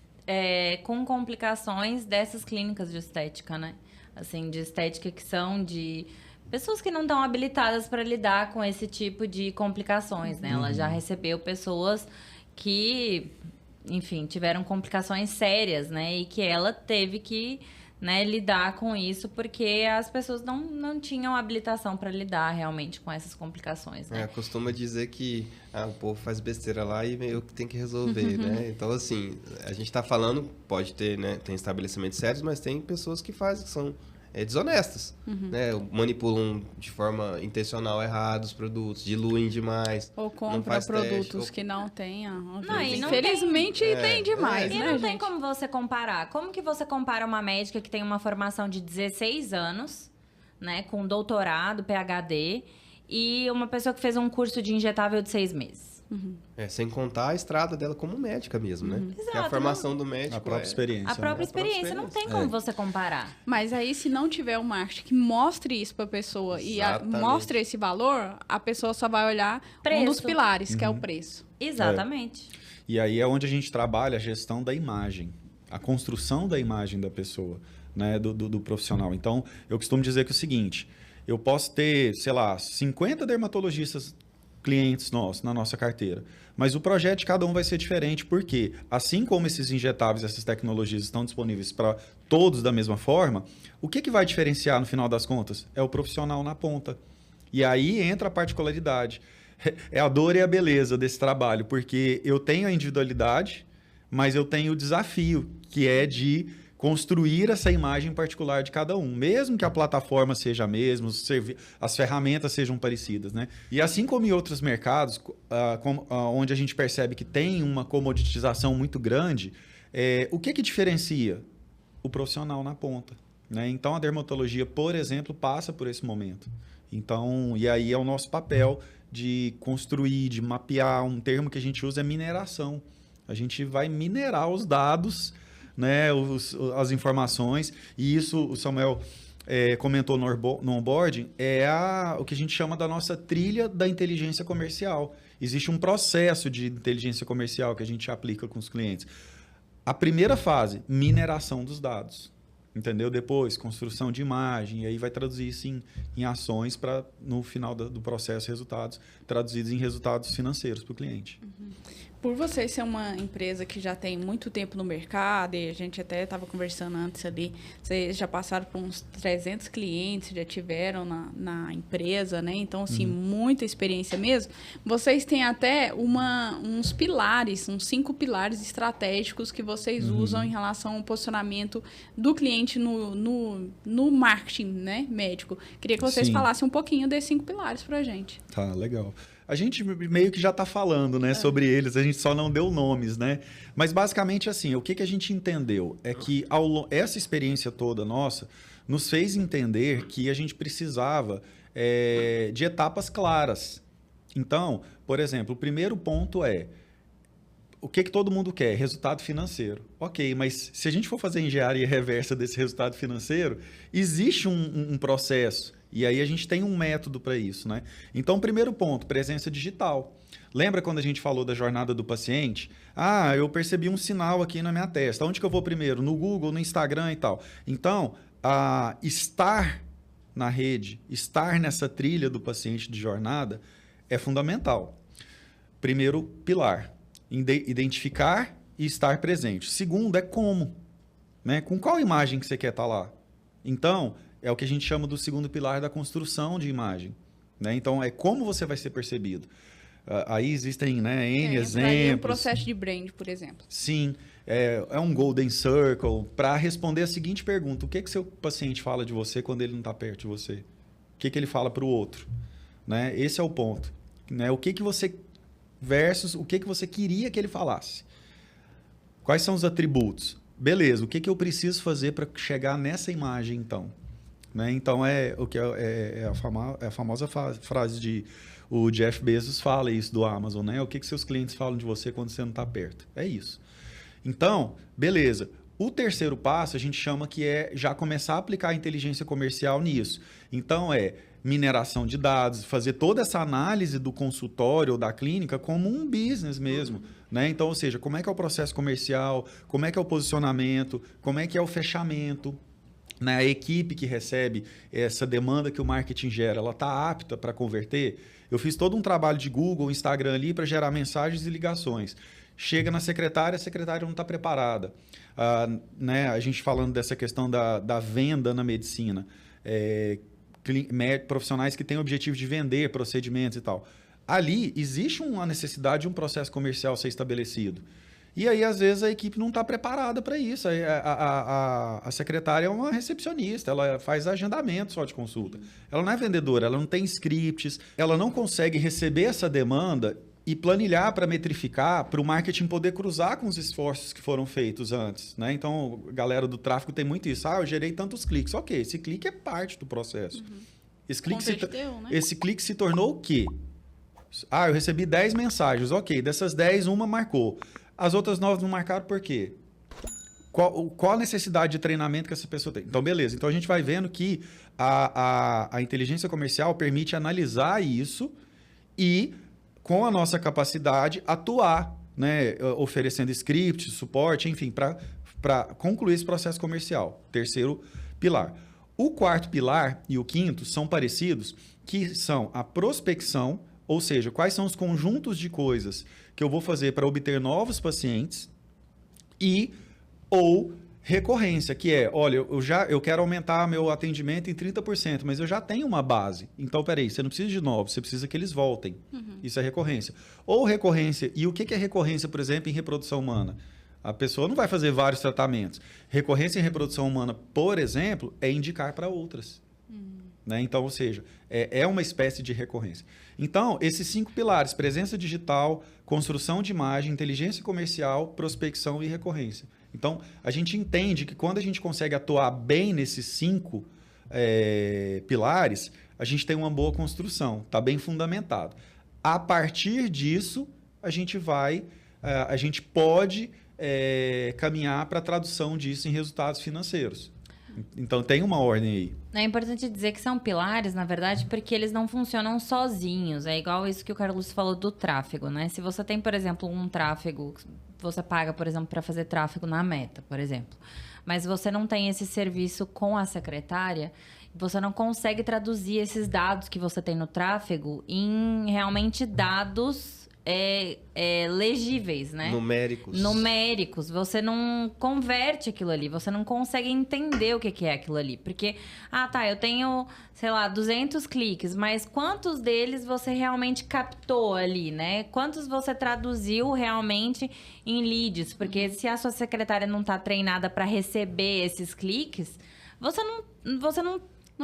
com complicações dessas clínicas de estética, né? Assim, de estética que são de pessoas que não estão habilitadas para lidar com esse tipo de complicações, né? Ela já recebeu pessoas que, enfim, tiveram complicações sérias, né? E que ela teve que, né, lidar com isso porque as pessoas não tinham habilitação para lidar realmente com essas complicações, né? Costuma dizer que o povo faz besteira lá e meio que tem que resolver, né? Então, assim, a gente está falando, pode ter, né, tem estabelecimentos sérios, mas tem pessoas que fazem, que são desonestas, né? Manipulam de forma intencional errado os produtos, diluem demais. Ou compra produtos que não tenham. Infelizmente tem demais, e né, não gente? tem como você comparar. Como que você compara uma médica que tem uma formação de 16 anos, né, com doutorado, PhD, e uma pessoa que fez um curso de injetável de 6 meses? Sem contar a estrada dela como médica mesmo, né? Exato, que a formação do médico a própria experiência. A própria experiência. Não tem como você comparar. Mas aí, se não tiver um marketing que mostre isso para a pessoa e mostre esse valor, a pessoa só vai olhar um dos pilares, que é o preço. Exatamente. E aí é onde a gente trabalha a gestão da imagem, a construção da imagem da pessoa, né, do profissional. Então, eu costumo dizer que é o seguinte, eu posso ter, sei lá, 50 dermatologistas clientes nossos, na nossa carteira. Mas o projeto de cada um vai ser diferente, porque assim como esses injetáveis, essas tecnologias estão disponíveis para todos da mesma forma, o que vai diferenciar no final das contas? É o profissional na ponta. E aí entra a particularidade. É a dor e a beleza desse trabalho, porque eu tenho a individualidade, mas eu tenho o desafio, que é de construir essa imagem particular de cada um, mesmo que a plataforma seja a mesma, as ferramentas sejam parecidas, né? E assim como em outros mercados, onde a gente percebe que tem uma comoditização muito grande, o que diferencia? O profissional na ponta, né? Então, a dermatologia, por exemplo, passa por esse momento. Então, e aí é o nosso papel de construir, de mapear. Um termo que a gente usa é mineração. A gente vai minerar os dados, né, as informações, e isso o Samuel comentou no onboarding, o que a gente chama da nossa trilha da inteligência comercial. Existe um processo de inteligência comercial que a gente aplica com os clientes. A primeira fase, mineração dos dados, entendeu? Depois, construção de imagem, e aí vai traduzir isso em ações para, no final do processo, resultados traduzidos em resultados financeiros para o cliente. Por vocês ser uma empresa que já tem muito tempo no mercado, e a gente até estava conversando antes ali, vocês já passaram por uns 300 clientes, já tiveram na empresa, né? Então, assim, muita experiência mesmo. Vocês têm até uns pilares, uns 5 pilares estratégicos que vocês usam em relação ao posicionamento do cliente no marketing, né, médico. Queria que vocês falassem um pouquinho desses 5 pilares para a gente. Tá, legal. A gente meio que já está falando, né, sobre eles, a gente só não deu nomes, né? Mas basicamente assim, o que a gente entendeu é que essa experiência toda nossa nos fez entender que a gente precisava de etapas claras. Então, por exemplo, o primeiro ponto é o que todo mundo quer? Resultado financeiro. Ok, mas se a gente for fazer engenharia reversa desse resultado financeiro, existe um processo. E aí a gente tem um método para isso, né? Então, primeiro ponto, presença digital. Lembra quando a gente falou da jornada do paciente? Ah, eu percebi um sinal aqui na minha testa. Onde que eu vou primeiro? No Google, no Instagram e tal. Então, estar na rede, estar nessa trilha do paciente de jornada é fundamental. Primeiro pilar, identificar e estar presente. Segundo é como, né? Com qual imagem que você quer estar lá? Então, é o que a gente chama do segundo pilar da construção de imagem, né? Então, é como você vai ser percebido. Aí existem, né, N exemplos. Um processo de brand, por exemplo. Sim, é um golden circle para responder a seguinte pergunta: o que seu paciente fala de você quando ele não está perto de você? O que ele fala para o outro? Né? Esse é o ponto. Né? O que você... versus o que você queria que ele falasse. Quais são os atributos? Beleza, o que eu preciso fazer para chegar nessa imagem, então? Né? Então, a famosa frase de o Jeff Bezos fala isso do Amazon, né? O que seus clientes falam de você quando você não está perto? É isso. Então, beleza. O terceiro passo a gente chama que é já começar a aplicar a inteligência comercial nisso. Então, mineração de dados, fazer toda essa análise do consultório ou da clínica como um business mesmo, né? Então, ou seja, como é que é o processo comercial, como é que é o posicionamento, como é que é o fechamento, né? A equipe que recebe essa demanda que o marketing gera, ela está apta para converter? Eu fiz todo um trabalho de Google, Instagram ali para gerar mensagens e ligações. Chega na secretária, a secretária não está preparada. Né? A gente falando dessa questão da venda na medicina. Profissionais que têm o objetivo de vender procedimentos e tal. Ali existe uma necessidade de um processo comercial ser estabelecido. E aí, às vezes, a equipe não está preparada para isso. A secretária é uma recepcionista, ela faz agendamento só de consulta. Ela não é vendedora, ela não tem scripts, ela não consegue receber essa demanda e planilhar para metrificar, para o marketing poder cruzar com os esforços que foram feitos antes. Né? Então, a galera do tráfego tem muito isso. Eu gerei tantos cliques. Ok, esse clique é parte do processo. Esse clique se tornou o quê? Eu recebi 10 mensagens. Ok, dessas 10, uma marcou. As outras 9 não marcaram por quê? Qual a necessidade de treinamento que essa pessoa tem? Então, beleza. Então, a gente vai vendo que a inteligência comercial permite analisar isso e, com a nossa capacidade, atuar, né? Oferecendo script, suporte, enfim, para concluir esse processo comercial. Terceiro pilar. O quarto pilar e o quinto são parecidos, que são a prospecção, ou seja, quais são os conjuntos de coisas que eu vou fazer para obter novos pacientes, ou recorrência, que é, olha, eu quero aumentar meu atendimento em 30%, mas eu já tenho uma base. Então, peraí, você não precisa de novos, você precisa que eles voltem. Isso é recorrência. Ou recorrência, e o que é recorrência, por exemplo, em reprodução humana? A pessoa não vai fazer vários tratamentos. Recorrência em reprodução humana, por exemplo, é indicar para outras. Né? Então, ou seja, é uma espécie de recorrência. Então, esses 5 pilares, presença digital, construção de imagem, inteligência comercial, prospecção e recorrência. Então, a gente entende que quando a gente consegue atuar bem nesses 5 pilares, a gente tem uma boa construção, está bem fundamentado. A partir disso, a gente pode caminhar para a tradução disso em resultados financeiros. Então, tem uma ordem aí. É importante dizer que são pilares, na verdade, porque eles não funcionam sozinhos. É igual isso que o Carlos falou do tráfego, né? Se você tem, por exemplo, um tráfego, você paga, por exemplo, para fazer tráfego na Meta, por exemplo. Mas você não tem esse serviço com a secretária, você não consegue traduzir esses dados que você tem no tráfego em realmente dados legíveis, né? Numéricos. Você não converte aquilo ali, você não consegue entender o que é aquilo ali. Porque, eu tenho, sei lá, 200 cliques, mas quantos deles você realmente captou ali, né? Quantos você traduziu realmente em leads? Porque se a sua secretária não está treinada para receber esses cliques, você não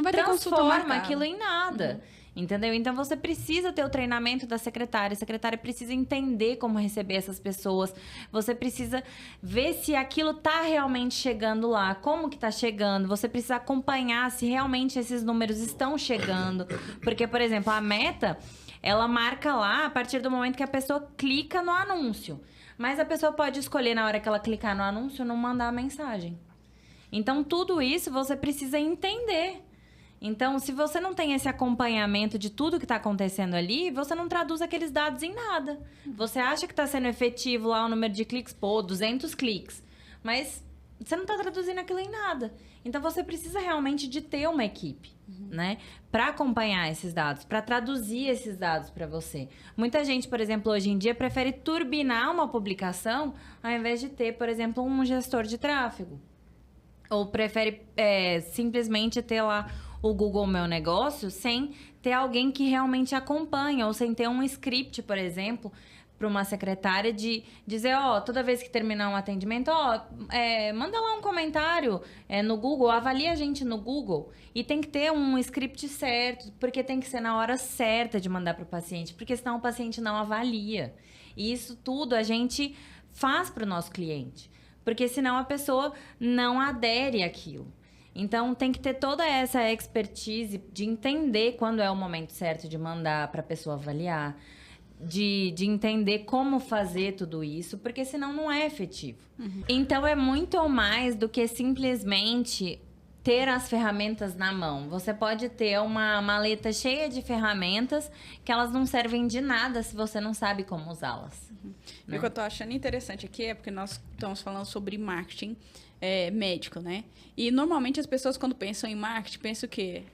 vai ter consulta transforma marcada. aquilo em nada. Entendeu? Então, você precisa ter o treinamento da secretária. A secretária precisa entender como receber essas pessoas. Você precisa ver se aquilo tá realmente chegando lá. Como que tá chegando. Você precisa acompanhar se realmente esses números estão chegando. Porque, por exemplo, a Meta, ela marca lá a partir do momento que a pessoa clica no anúncio. Mas a pessoa pode escolher, na hora que ela clicar no anúncio, não mandar a mensagem. Então, tudo isso você precisa entender. Então, se você não tem esse acompanhamento de tudo que está acontecendo ali, você não traduz aqueles dados em nada. Você acha que está sendo efetivo lá o número de cliques, 200 cliques. Mas você não está traduzindo aquilo em nada. Então, você precisa realmente de ter uma equipe, né? Para acompanhar esses dados, para traduzir esses dados para você. Muita gente, por exemplo, hoje em dia, prefere turbinar uma publicação ao invés de ter, por exemplo, um gestor de tráfego. Ou prefere simplesmente ter lá o Google Meu Negócio sem ter alguém que realmente acompanha, ou sem ter um script, por exemplo, para uma secretária de dizer, toda vez que terminar um atendimento, manda lá um comentário no Google, avalia a gente no Google. E tem que ter um script certo, porque tem que ser na hora certa de mandar para o paciente, porque senão o paciente não avalia. E isso tudo a gente faz para o nosso cliente, porque senão a pessoa não adere àquilo. Então, tem que ter toda essa expertise de entender quando é o momento certo de mandar para a pessoa avaliar, de entender como fazer tudo isso, porque senão não é efetivo. Então, é muito mais do que simplesmente ter as ferramentas na mão. Você pode ter uma maleta cheia de ferramentas que elas não servem de nada se você não sabe como usá-las. E o que eu tô achando interessante aqui é porque nós estamos falando sobre marketing médico, né? E normalmente as pessoas, quando pensam em marketing, pensam o quê?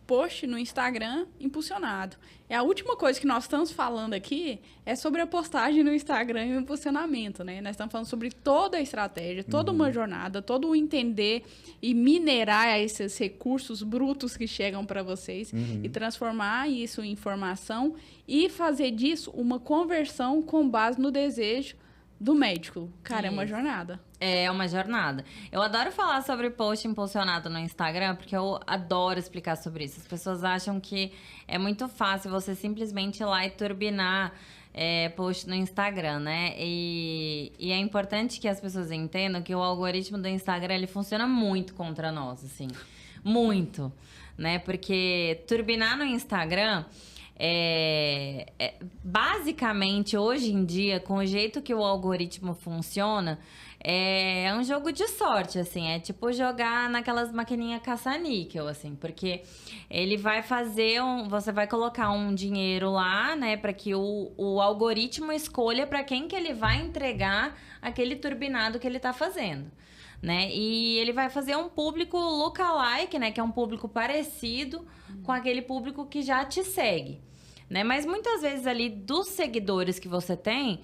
Post no Instagram impulsionado. E a última coisa que nós estamos falando aqui é sobre a postagem no Instagram e o impulsionamento, né? Nós estamos falando sobre toda a estratégia, toda uma jornada, todo o entender e minerar esses recursos brutos que chegam para vocês e transformar isso em informação e fazer disso uma conversão com base no desejo do médico. Cara, é uma jornada. É uma jornada. Eu adoro falar sobre post impulsionado no Instagram, porque eu adoro explicar sobre isso. As pessoas acham que é muito fácil você simplesmente ir lá e turbinar post no Instagram, né? E é importante que as pessoas entendam que o algoritmo do Instagram, ele funciona muito contra nós, assim. Muito, né? Porque turbinar no Instagram... basicamente, hoje em dia, com o jeito que o algoritmo funciona, é um jogo de sorte, assim. É tipo jogar naquelas maquininhas caça-níquel, assim. Porque ele vai fazer você vai colocar um dinheiro lá, né? Para que o algoritmo escolha para quem que ele vai entregar aquele turbinado que ele tá fazendo, né? E ele vai fazer um público lookalike, né? Que é um público parecido com aquele público que já te segue, né? Mas muitas vezes ali dos seguidores que você tem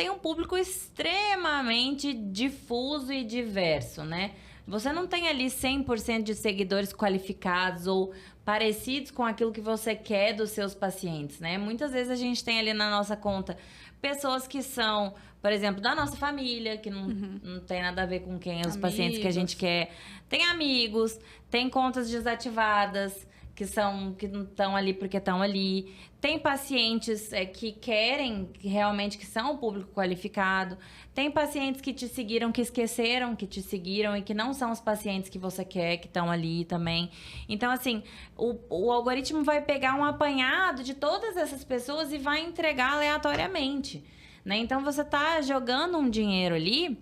um público extremamente difuso e diverso, né? Você não tem ali 100% de seguidores qualificados ou parecidos com aquilo que você quer dos seus pacientes, né? Muitas vezes a gente tem ali na nossa conta pessoas que são, por exemplo, da nossa família, que não tem nada a ver com quem os pacientes que a gente quer. Tem amigos, tem contas desativadas, que não estão ali porque estão ali. Tem pacientes que querem realmente, que são o público qualificado. Tem pacientes que te seguiram, que esqueceram que te seguiram e que não são os pacientes que você quer, que estão ali também. Então, assim, o algoritmo vai pegar um apanhado de todas essas pessoas e vai entregar aleatoriamente, né? Então, você está jogando um dinheiro ali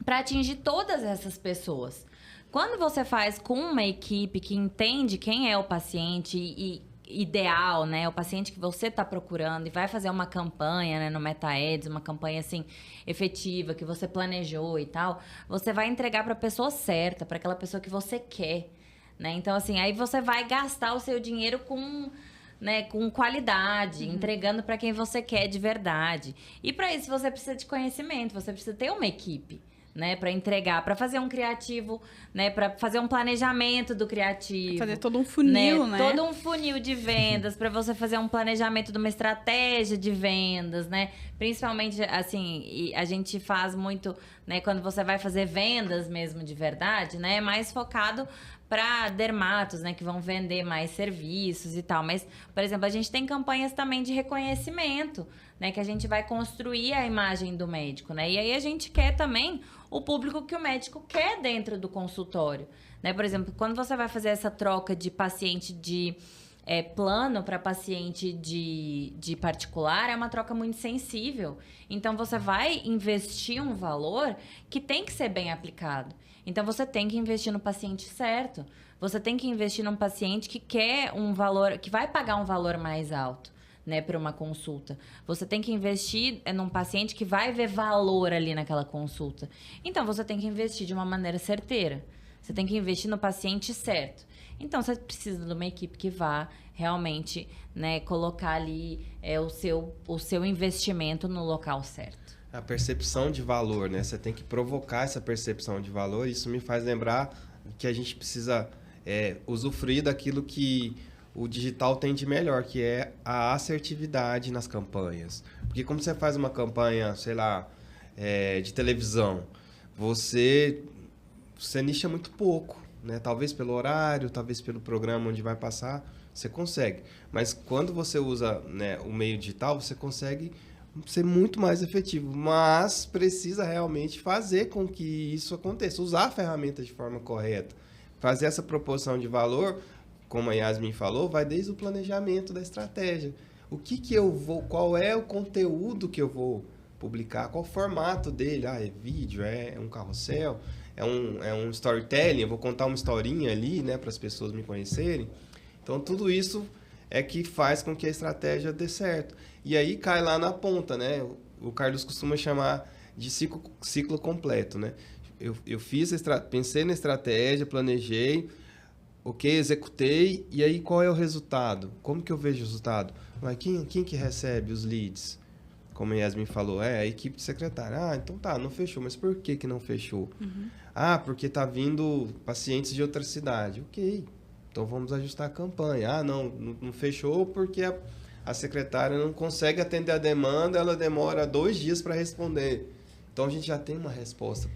para atingir todas essas pessoas. Quando você faz com uma equipe que entende quem é o paciente e ideal, né? O paciente que você está procurando e vai fazer uma campanha, né, no MetaAds, uma campanha assim efetiva que você planejou e tal, você vai entregar para a pessoa certa, para aquela pessoa que você quer, né? Então assim, aí você vai gastar o seu dinheiro com né, com qualidade, entregando para quem você quer de verdade. E para isso você precisa de conhecimento, você precisa ter uma equipe, né, para entregar, para fazer um criativo, né, para fazer um planejamento do criativo, Fazer todo um funil, né? Todo um funil de vendas, para você fazer um planejamento de uma estratégia de vendas, né? Principalmente, assim, a gente faz muito, né, quando você vai fazer vendas mesmo de verdade, né, mais focado para dermatos, né, que vão vender mais serviços e tal. Mas, por exemplo, a gente tem campanhas também de reconhecimento, né, que a gente vai construir a imagem do médico, né? E aí a gente quer também o público que o médico quer dentro do consultório, né? Por exemplo, quando você vai fazer essa troca de paciente de plano para paciente de particular, é uma troca muito sensível. Então, você vai investir um valor que tem que ser bem aplicado. Então, você tem que investir no paciente certo. Você tem que investir num paciente que quer um valor, que vai pagar um valor mais alto, né, para uma consulta. Você tem que investir num paciente que vai ver valor ali naquela consulta. Então, você tem que investir de uma maneira certeira. Você tem que investir no paciente certo. Então, você precisa de uma equipe que vá realmente, né, colocar ali o seu investimento no local certo. A percepção de valor, né? Você tem que provocar essa percepção de valor. Isso me faz lembrar que a gente precisa usufruir daquilo que o digital tem de melhor, que é a assertividade nas campanhas. Porque como você faz uma campanha, sei lá, de televisão, você nicha muito pouco, né? Talvez pelo horário, talvez pelo programa onde vai passar, você consegue. Mas quando você usa, né, o meio digital, você consegue ser muito mais efetivo. Mas precisa realmente fazer com que isso aconteça. Usar a ferramenta de forma correta. Fazer essa proporção de valor, como a Yasmin falou, vai desde o planejamento da estratégia. Qual é o conteúdo que eu vou publicar? Qual o formato dele? É vídeo, é um carrossel, é um storytelling, eu vou contar uma historinha ali, né, para as pessoas me conhecerem. Então, tudo isso é que faz com que a estratégia dê certo. E aí cai lá na ponta, né? O Carlos costuma chamar de ciclo completo, né? Eu pensei na estratégia, planejei, ok, executei, e aí qual é o resultado? Como que eu vejo o resultado? Mas quem que recebe os leads? Como a Yasmin falou, a equipe de secretária. Então tá, não fechou, mas por que não fechou? Porque tá vindo pacientes de outra cidade. Ok, então vamos ajustar a campanha. Não fechou porque a secretária não consegue atender a demanda, ela demora 2 dias para responder. Então, a gente já tem uma resposta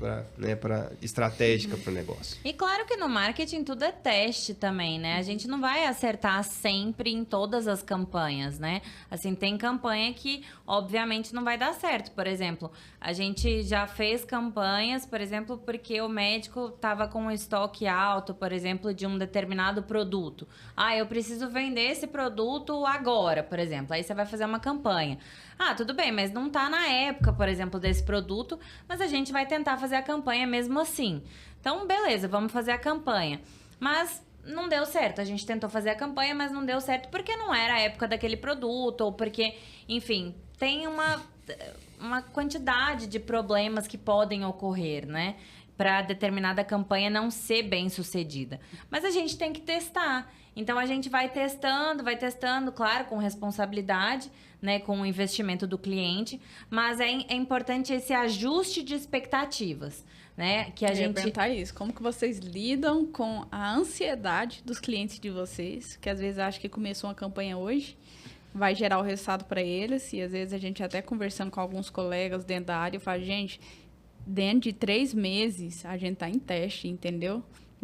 estratégica para o negócio. E claro que no marketing tudo é teste também, né? A gente não vai acertar sempre em todas as campanhas, né? Assim, tem campanha que, obviamente, não vai dar certo. Por exemplo, a gente já fez campanhas, por exemplo, porque o médico estava com um estoque alto, por exemplo, de um determinado produto. Eu preciso vender esse produto agora, por exemplo. Aí você vai fazer uma campanha. Tudo bem, mas não tá na época, por exemplo, desse produto, mas a gente vai tentar fazer a campanha mesmo assim. Então, beleza, vamos fazer a campanha. Mas não deu certo. A gente tentou fazer a campanha, mas não deu certo porque não era a época daquele produto, ou porque, enfim, tem uma quantidade de problemas que podem ocorrer, né? Para determinada campanha não ser bem sucedida. Mas a gente tem que testar. Então, a gente vai testando, claro, com responsabilidade, né, com o investimento do cliente, mas é importante esse ajuste de expectativas, né, que a gente... ia perguntar isso, como que vocês lidam com a ansiedade dos clientes de vocês, que às vezes acham que começou uma campanha hoje, vai gerar o resultado para eles, e às vezes a gente até conversando com alguns colegas dentro da área, fala, gente, dentro de 3 meses a gente tá em teste, entendeu?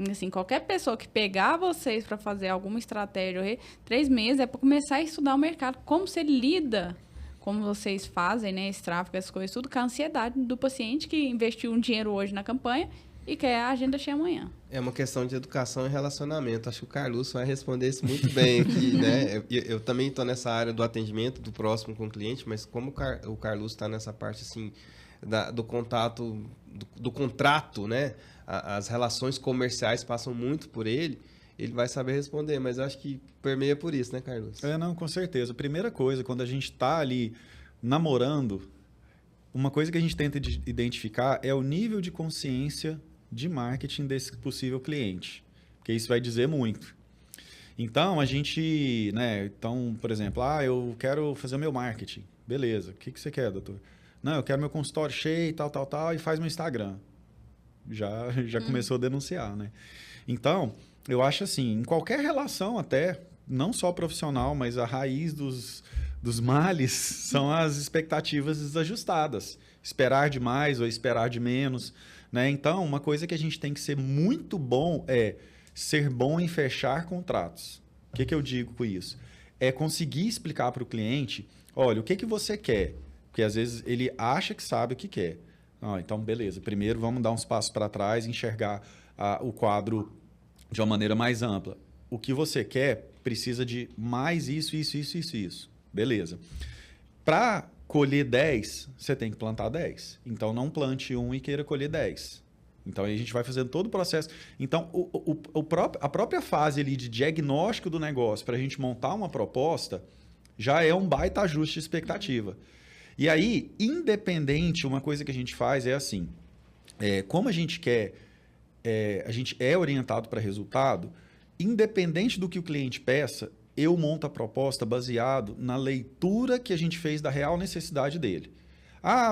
Assim, qualquer pessoa que pegar vocês para fazer alguma estratégia, 3 meses é para começar a estudar o mercado, como você lida, como vocês fazem, né, esse tráfego, essas coisas, tudo com a ansiedade do paciente que investiu um dinheiro hoje na campanha e quer a agenda cheia amanhã. É uma questão de educação e relacionamento. Acho que o Carlos vai responder isso muito bem aqui, né? Eu também estou nessa área do atendimento, do próximo com o cliente, mas como o Carlos está nessa parte, assim, do contato, do contrato, né? As relações comerciais passam muito por ele vai saber responder, mas eu acho que permeia por isso, né, Carlos? Não, com certeza. Primeira coisa, quando a gente está ali namorando, uma coisa que a gente tenta identificar é o nível de consciência de marketing desse possível cliente, porque isso vai dizer muito. Então, a gente, né? Então, por exemplo, eu quero fazer o meu marketing. Beleza. O que você quer, doutor? Não, eu quero meu consultório cheio, tal, e faz meu Instagram. Já começou a denunciar, né? Então, eu acho assim, em qualquer relação até, não só profissional, mas a raiz dos males são as expectativas desajustadas. Esperar demais ou esperar de menos, né? Então, uma coisa que a gente tem que ser muito bom é ser bom em fechar contratos. O que eu digo com isso? É conseguir explicar para o cliente, olha, o que você quer? Porque às vezes ele acha que sabe o que quer. Então, beleza. Primeiro, vamos dar uns passos para trás e enxergar o quadro de uma maneira mais ampla. O que você quer precisa de mais isso. Beleza. Para colher 10, você tem que plantar 10. Então, não plante 1 e queira colher 10. Então, aí a gente vai fazendo todo o processo. Então, a própria fase ali de diagnóstico do negócio para a gente montar uma proposta já é um baita ajuste de expectativa. E aí, independente, uma coisa que a gente faz é assim, como a gente quer, a gente é orientado para resultado, independente do que o cliente peça, eu monto a proposta baseado na leitura que a gente fez da real necessidade dele.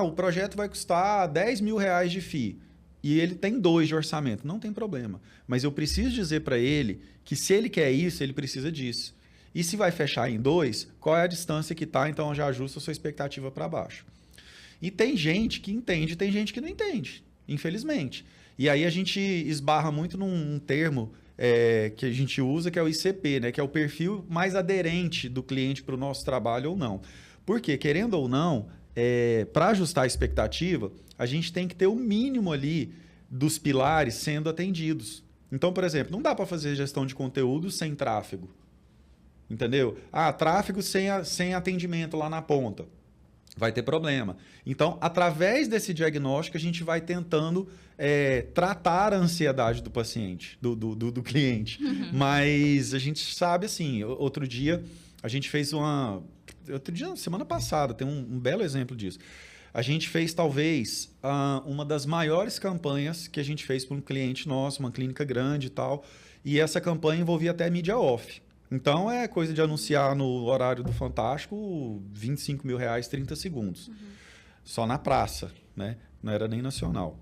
O projeto vai custar R$10.000 de FII e ele tem 2 de orçamento. Não tem problema. Mas eu preciso dizer para ele que se ele quer isso, ele precisa disso. E se vai fechar em 2, qual é a distância que está, então já ajusta a sua expectativa para baixo. E tem gente que entende, tem gente que não entende, infelizmente. E aí a gente esbarra muito num termo que a gente usa, que é o ICP, né? Que é o perfil mais aderente do cliente para o nosso trabalho ou não. Porque, querendo ou não, para ajustar a expectativa, a gente tem que ter o mínimo ali dos pilares sendo atendidos. Então, por exemplo, não dá para fazer gestão de conteúdo sem tráfego. Entendeu? Tráfego sem atendimento lá na ponta. Vai ter problema. Então, através desse diagnóstico, a gente vai tentando tratar a ansiedade do paciente, do cliente. Uhum. Mas a gente sabe, assim, outro dia, a gente fez semana passada, tem um belo exemplo disso. A gente fez, talvez, uma das maiores campanhas que a gente fez para um cliente nosso, uma clínica grande e tal. E essa campanha envolvia até mídia off. Então, é coisa de anunciar no horário do Fantástico R$25.000, 30 segundos. Uhum. Só na praça, né? Não era nem nacional.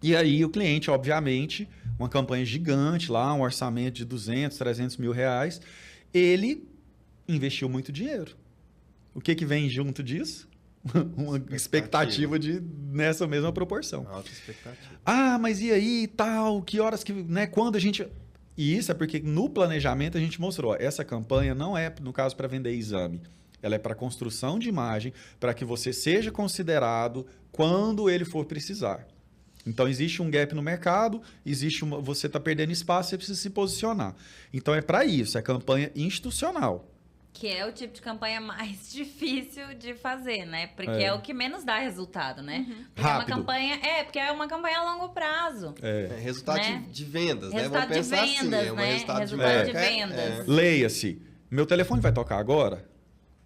E aí o cliente, obviamente, uma campanha gigante lá, um orçamento de 200, 300 mil reais, ele investiu muito dinheiro. O que vem junto disso? Uma expectativa nessa mesma proporção. Alta expectativa. Mas e aí, tal, que horas que, né? Quando a gente... E isso é porque no planejamento a gente mostrou, essa campanha não é, no caso, para vender exame. Ela é para construção de imagem, para que você seja considerado quando ele for precisar. Então, existe um gap no mercado, você está perdendo espaço, você precisa se posicionar. Então, é para isso, é campanha institucional. Que é o tipo de campanha mais difícil de fazer, né? Porque é o que menos dá resultado, né? Uhum. Porque rápido. Porque é uma campanha a longo prazo. Resultado, né? de vendas, resultado, né? Vamos pensar de vendas, assim, né? Resultado de vendas. Leia-se. Meu telefone vai tocar agora?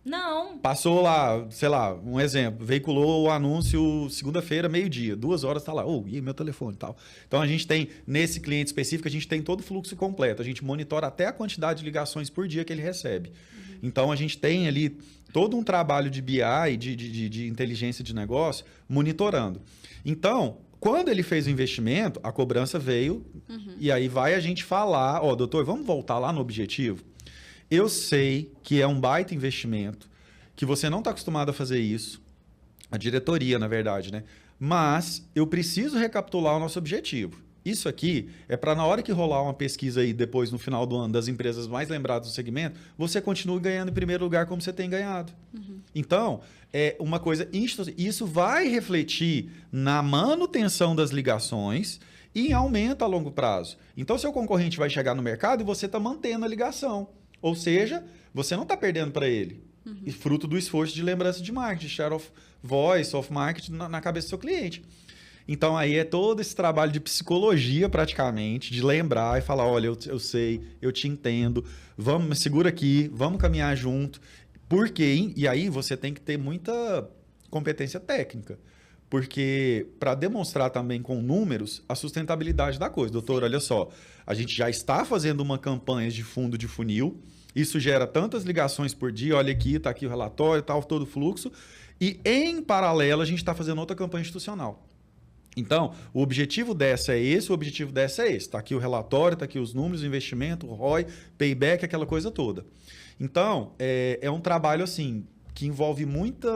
Não. Passou lá, sei lá, um exemplo, veiculou o anúncio segunda-feira, meio-dia, 2 horas, tá lá, e meu telefone e tal. Então, a gente tem, nesse cliente específico, a gente tem todo o fluxo completo. A gente monitora até a quantidade de ligações por dia que ele recebe. Uhum. Então, a gente tem ali todo um trabalho de BI, de inteligência de negócio, monitorando. Então, quando ele fez o investimento, a cobrança veio, e aí vai a gente falar, doutor, vamos voltar lá no objetivo? Eu sei que é um baita investimento, que você não está acostumado a fazer isso, a diretoria, na verdade, né? Mas eu preciso recapitular o nosso objetivo. Isso aqui é para, na hora que rolar uma pesquisa aí, depois, no final do ano, das empresas mais lembradas do segmento, você continue ganhando em primeiro lugar como você tem ganhado. Uhum. Então, é uma coisa... Isso vai refletir na manutenção das ligações e em aumento a longo prazo. Então, seu concorrente vai chegar no mercado e você está mantendo a ligação. Ou seja, você não está perdendo para ele. Uhum. Fruto do esforço de lembrança de marketing, share of voice, of marketing na cabeça do seu cliente. Então, aí é todo esse trabalho de psicologia, praticamente, de lembrar e falar, olha, eu sei, eu te entendo, vamos, segura aqui, vamos caminhar junto. Por quê? E aí você tem que ter muita competência técnica. porque para demonstrar também com números a sustentabilidade da coisa. Doutor, olha só, a gente já está fazendo uma campanha de fundo de funil, isso gera tantas ligações por dia, olha aqui, está aqui o relatório, tal, todo o fluxo, e em paralelo a gente está fazendo outra campanha institucional. Então, o objetivo dessa é esse, o objetivo dessa é esse. Está aqui o relatório, está aqui os números, o investimento, o ROI, payback, aquela coisa toda. Então, é um trabalho assim que envolve muito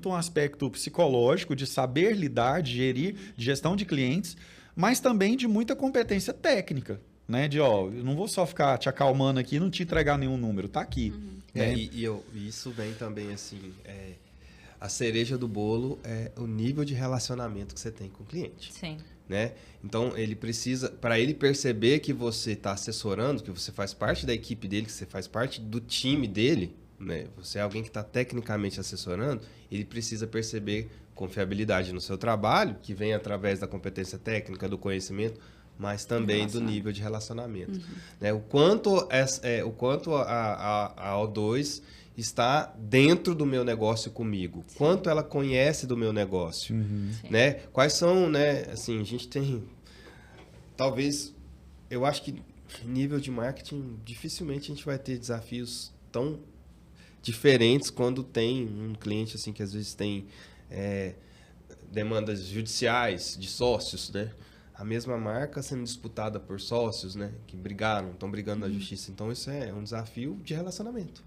um aspecto psicológico de saber lidar, de gerir, de gestão de clientes, mas também de muita competência técnica. Né? Eu não vou só ficar te acalmando aqui e não te entregar nenhum número, tá aqui. Né? E isso vem também assim, a cereja do bolo é o nível de relacionamento que você tem com o cliente. Sim. Né? Então, ele precisa, para ele perceber que você está assessorando, que você faz parte da equipe dele, que você faz parte do time dele, né? Você é alguém que está tecnicamente assessorando, ele precisa perceber confiabilidade no seu trabalho, que vem através da competência técnica, do conhecimento, mas também do nível de relacionamento. Né? O quanto a O2 está dentro do meu negócio comigo, quanto ela conhece do meu negócio, né? Quais são, né? Assim, a gente tem, talvez, eu acho que nível de marketing, dificilmente a gente vai ter desafios tão diferentes quando tem um cliente assim que às vezes tem demandas judiciais de sócios, né? A mesma marca sendo disputada por sócios, né? Que estão brigando na justiça. Então, isso é um desafio de relacionamento.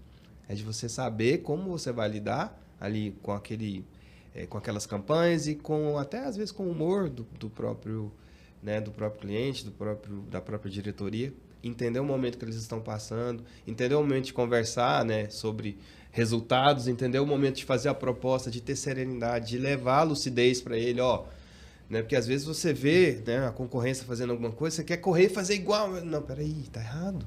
É de você saber como você vai lidar ali com aquelas campanhas e até às vezes com o humor do próprio cliente, da própria diretoria. Entender o momento que eles estão passando, entender o momento de conversar, né, sobre resultados, entender o momento de fazer a proposta, de ter serenidade, de levar a lucidez para ele, né? Porque às vezes você vê, né, a concorrência fazendo alguma coisa, você quer correr e fazer igual. Não, peraí, tá errado.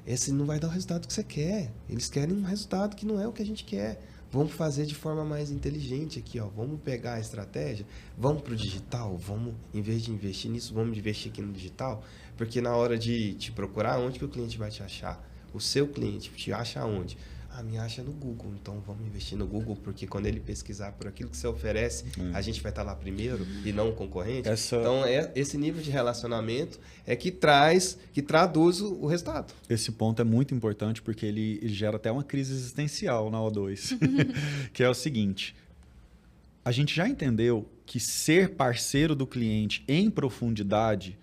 Esse não vai dar o resultado que você quer. Eles querem um resultado que não é o que a gente quer. Vamos fazer de forma mais inteligente aqui, Vamos pegar a estratégia, vamos para o digital, em vez de investir nisso, vamos investir aqui no digital, porque na hora de te procurar, onde que o cliente vai te achar? O seu cliente te acha onde? Me acha no Google, então vamos investir no Google, porque quando ele pesquisar por aquilo que você oferece, a gente vai estar lá primeiro e não o concorrente. Então, esse nível de relacionamento é que traduz o resultado. Esse ponto é muito importante, porque ele gera até uma crise existencial na O2, que é o seguinte, a gente já entendeu que ser parceiro do cliente em profundidade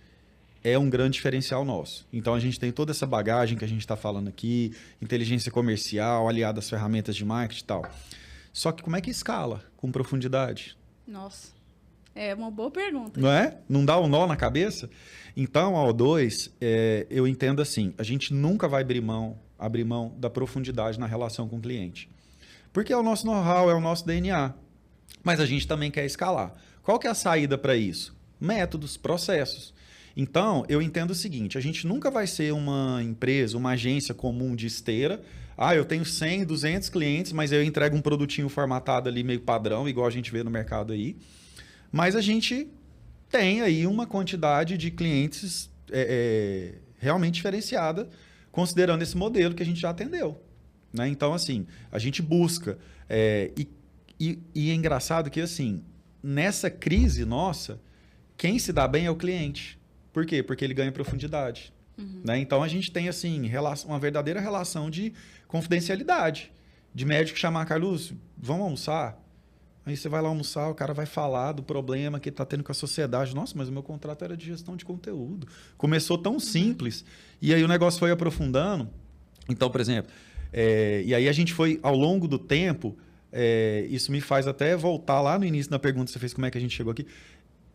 é um grande diferencial nosso. Então, a gente tem toda essa bagagem que a gente está falando aqui, inteligência comercial, aliada às ferramentas de marketing e tal. Só que como é que escala com profundidade? Nossa, é uma boa pergunta. Não é? Não dá um nó na cabeça? Então, a O2, eu entendo assim, a gente nunca vai abrir mão da profundidade na relação com o cliente. Porque é o nosso know-how, é o nosso DNA. Mas a gente também quer escalar. Qual que é a saída para isso? Métodos, processos. Então, eu entendo o seguinte, a gente nunca vai ser uma empresa, uma agência comum de esteira. Eu tenho 100, 200 clientes, mas eu entrego um produtinho formatado ali meio padrão, igual a gente vê no mercado aí. Mas a gente tem aí uma quantidade de clientes realmente diferenciada, considerando esse modelo que a gente já atendeu. Né? Então, assim, a gente busca. E é engraçado que, assim, nessa crise nossa, quem se dá bem é o cliente. Por quê? Porque ele ganha profundidade. Né? Então, a gente tem assim, uma verdadeira relação de confidencialidade. De médico chamar, Carlos, vamos almoçar? Aí você vai lá almoçar, o cara vai falar do problema que ele está tendo com a sociedade. Nossa, mas o meu contrato era de gestão de conteúdo. Começou tão simples. E aí o negócio foi aprofundando. Então, por exemplo, e aí a gente foi, ao longo do tempo, isso me faz até voltar lá no início da pergunta que você fez, como é que a gente chegou aqui.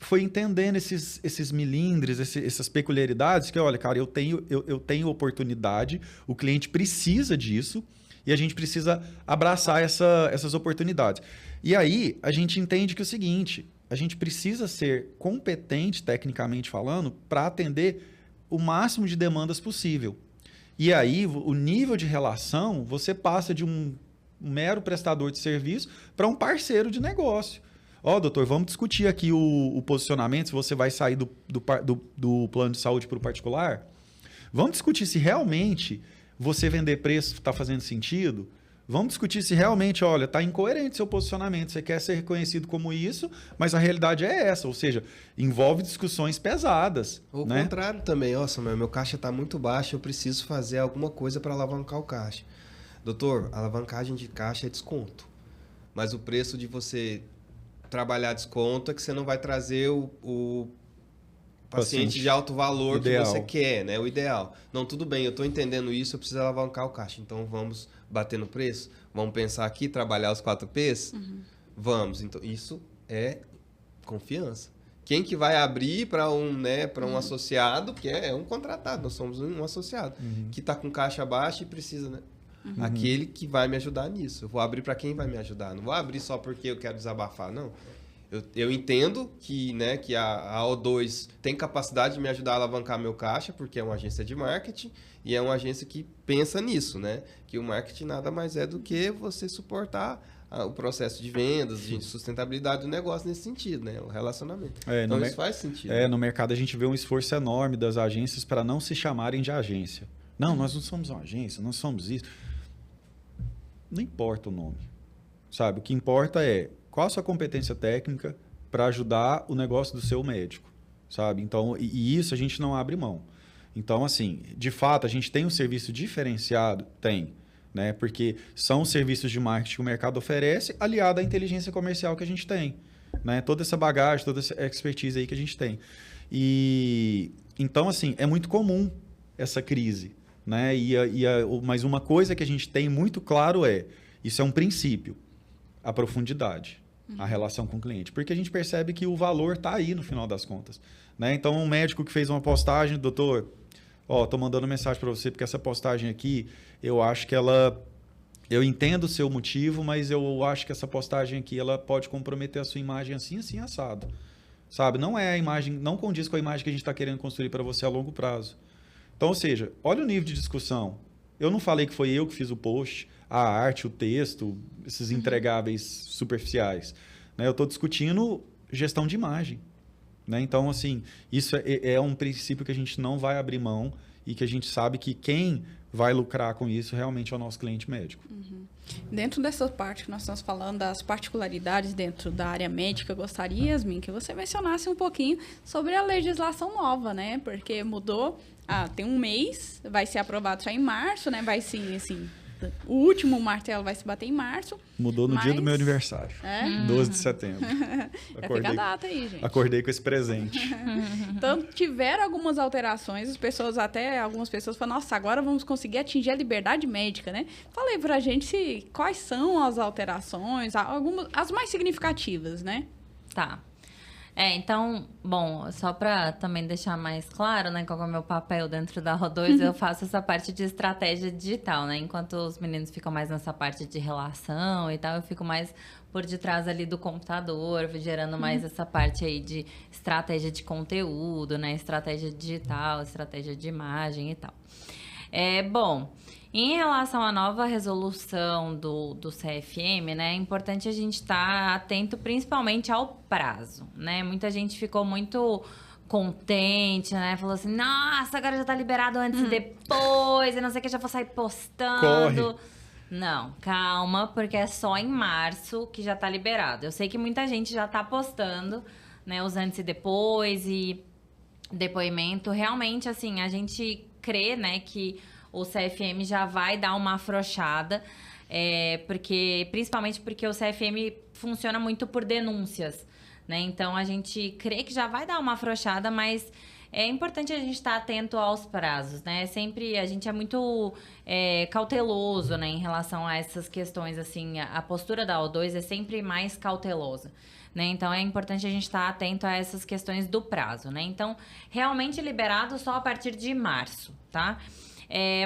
Foi entendendo esses milindres, essas peculiaridades, que, olha, cara, eu tenho oportunidade, o cliente precisa disso, e a gente precisa abraçar essas oportunidades. E aí, a gente entende que é o seguinte, a gente precisa ser competente, tecnicamente falando, para atender o máximo de demandas possível. E aí, o nível de relação, você passa de um mero prestador de serviço para um parceiro de negócio. Doutor, vamos discutir aqui o posicionamento, se você vai sair do plano de saúde para o particular. Vamos discutir se realmente você vender preço está fazendo sentido. Vamos discutir se realmente, olha, está incoerente seu posicionamento. Você quer ser reconhecido como isso, mas a realidade é essa. Ou seja, envolve discussões pesadas. O né? contrário também. Nossa, meu caixa está muito baixo, eu preciso fazer alguma coisa para alavancar o caixa. Doutor, alavancagem de caixa é desconto. Mas o preço de você trabalhar desconto é que você não vai trazer o paciente de alto valor ideal. Que você quer, né? O ideal. Não, tudo bem, eu estou entendendo isso, eu preciso alavancar o caixa. Então, vamos bater no preço? Vamos pensar aqui, trabalhar os 4 Ps? Vamos. Então, isso é confiança. Quem que vai abrir para um associado, que é um contratado, nós somos um associado, que está com caixa baixa e precisa, né? Aquele que vai me ajudar nisso. Eu vou abrir para quem vai me ajudar. Não vou abrir só porque eu quero desabafar, não. Eu entendo que, né, que a O2 tem capacidade de me ajudar a alavancar meu caixa, porque é uma agência de marketing e é uma agência que pensa nisso, né? Que o marketing nada mais é do que você suportar o processo de vendas, de sustentabilidade do negócio nesse sentido, né? O relacionamento. Então, isso faz sentido. No mercado a gente vê um esforço enorme das agências para não se chamarem de agência. Não, nós não somos uma agência, nós somos isso. Não importa o nome, sabe? O que importa é qual a sua competência técnica para ajudar o negócio do seu médico, sabe? Então, e isso a gente não abre mão. Então, assim, de fato, a gente tem um serviço diferenciado? Tem, né? Porque são os serviços de marketing que o mercado oferece, aliado à inteligência comercial que a gente tem, né? Toda essa bagagem, toda essa expertise aí que a gente tem. E então, assim, é muito comum essa crise, né? Mas uma coisa que a gente tem muito claro isso é um princípio, a profundidade, a relação com o cliente. Porque a gente percebe que o valor está aí no final das contas, né? Então, um médico que fez uma postagem, doutor, tô mandando mensagem para você porque essa postagem aqui, eu acho que eu entendo o seu motivo, mas eu acho que essa postagem aqui, ela pode comprometer a sua imagem assim, assim, assado. Sabe? Não é a imagem, não condiz com a imagem que a gente está querendo construir para você a longo prazo. Então, ou seja, olha o nível de discussão. Eu não falei que foi eu que fiz o post, a arte, o texto, esses entregáveis superficiais. Né? Eu estou discutindo gestão de imagem. Né? Então, assim, isso é um princípio que a gente não vai abrir mão e que a gente sabe que quem vai lucrar com isso realmente é o nosso cliente médico. Dentro dessa parte que nós estamos falando, das particularidades dentro da área médica, eu gostaria, Yasmin, que você mencionasse um pouquinho sobre a legislação nova, né? Porque mudou, tem um mês, vai ser aprovado só em março, né? Vai sim, assim, o último martelo vai se bater em março. Mudou no dia do meu aniversário, 12 de setembro. Já fica a data aí, gente. Acordei com esse presente. Então, tiveram algumas alterações, algumas pessoas falaram, nossa, agora vamos conseguir atingir a liberdade médica, né? Falei pra gente quais são as alterações, as mais significativas, né? Tá. Então, bom, só para também deixar mais claro, né, qual é o meu papel dentro da O2, eu faço essa parte de estratégia digital, né? Enquanto os meninos ficam mais nessa parte de relação e tal, eu fico mais por detrás ali do computador, gerando mais essa parte aí de estratégia de conteúdo, né? Estratégia digital, estratégia de imagem e tal. Bom, em relação à nova resolução do CFM, né, é importante a gente estar atento principalmente ao prazo, né? Muita gente ficou muito contente, né? Falou assim, nossa, agora já tá liberado antes e depois, e não sei o que, já vou sair postando. Corre. Não, calma, porque é só em março que já tá liberado. Eu sei que muita gente já tá postando, né, os antes e depois e depoimento. Realmente, assim, a gente crê, né, que o CFM já vai dar uma afrouxada, principalmente porque o CFM funciona muito por denúncias, né? Então, a gente crê que já vai dar uma afrouxada, mas é importante a gente estar atento aos prazos, né? Sempre a gente é muito cauteloso, né, em relação a essas questões, assim, a postura da O2 é sempre mais cautelosa. Né? Então, é importante a gente estar atento a essas questões do prazo, né? Então, realmente liberado só a partir de março, tá?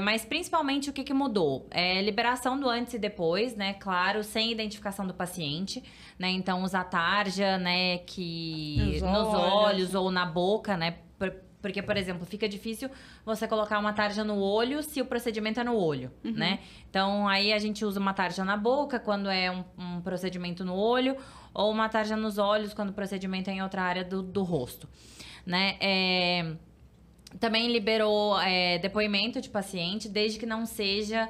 Mas, principalmente, o que mudou? Liberação do antes e depois, né? Claro, sem identificação do paciente, né? Então, usar tarja, né? Nos olhos ou na boca, né? Porque, por exemplo, fica difícil você colocar uma tarja no olho se o procedimento é no olho, né? Então, aí a gente usa uma tarja na boca quando é um procedimento no olho, ou uma tarja nos olhos quando o procedimento é em outra área do rosto, né? Também liberou depoimento de paciente, desde que não seja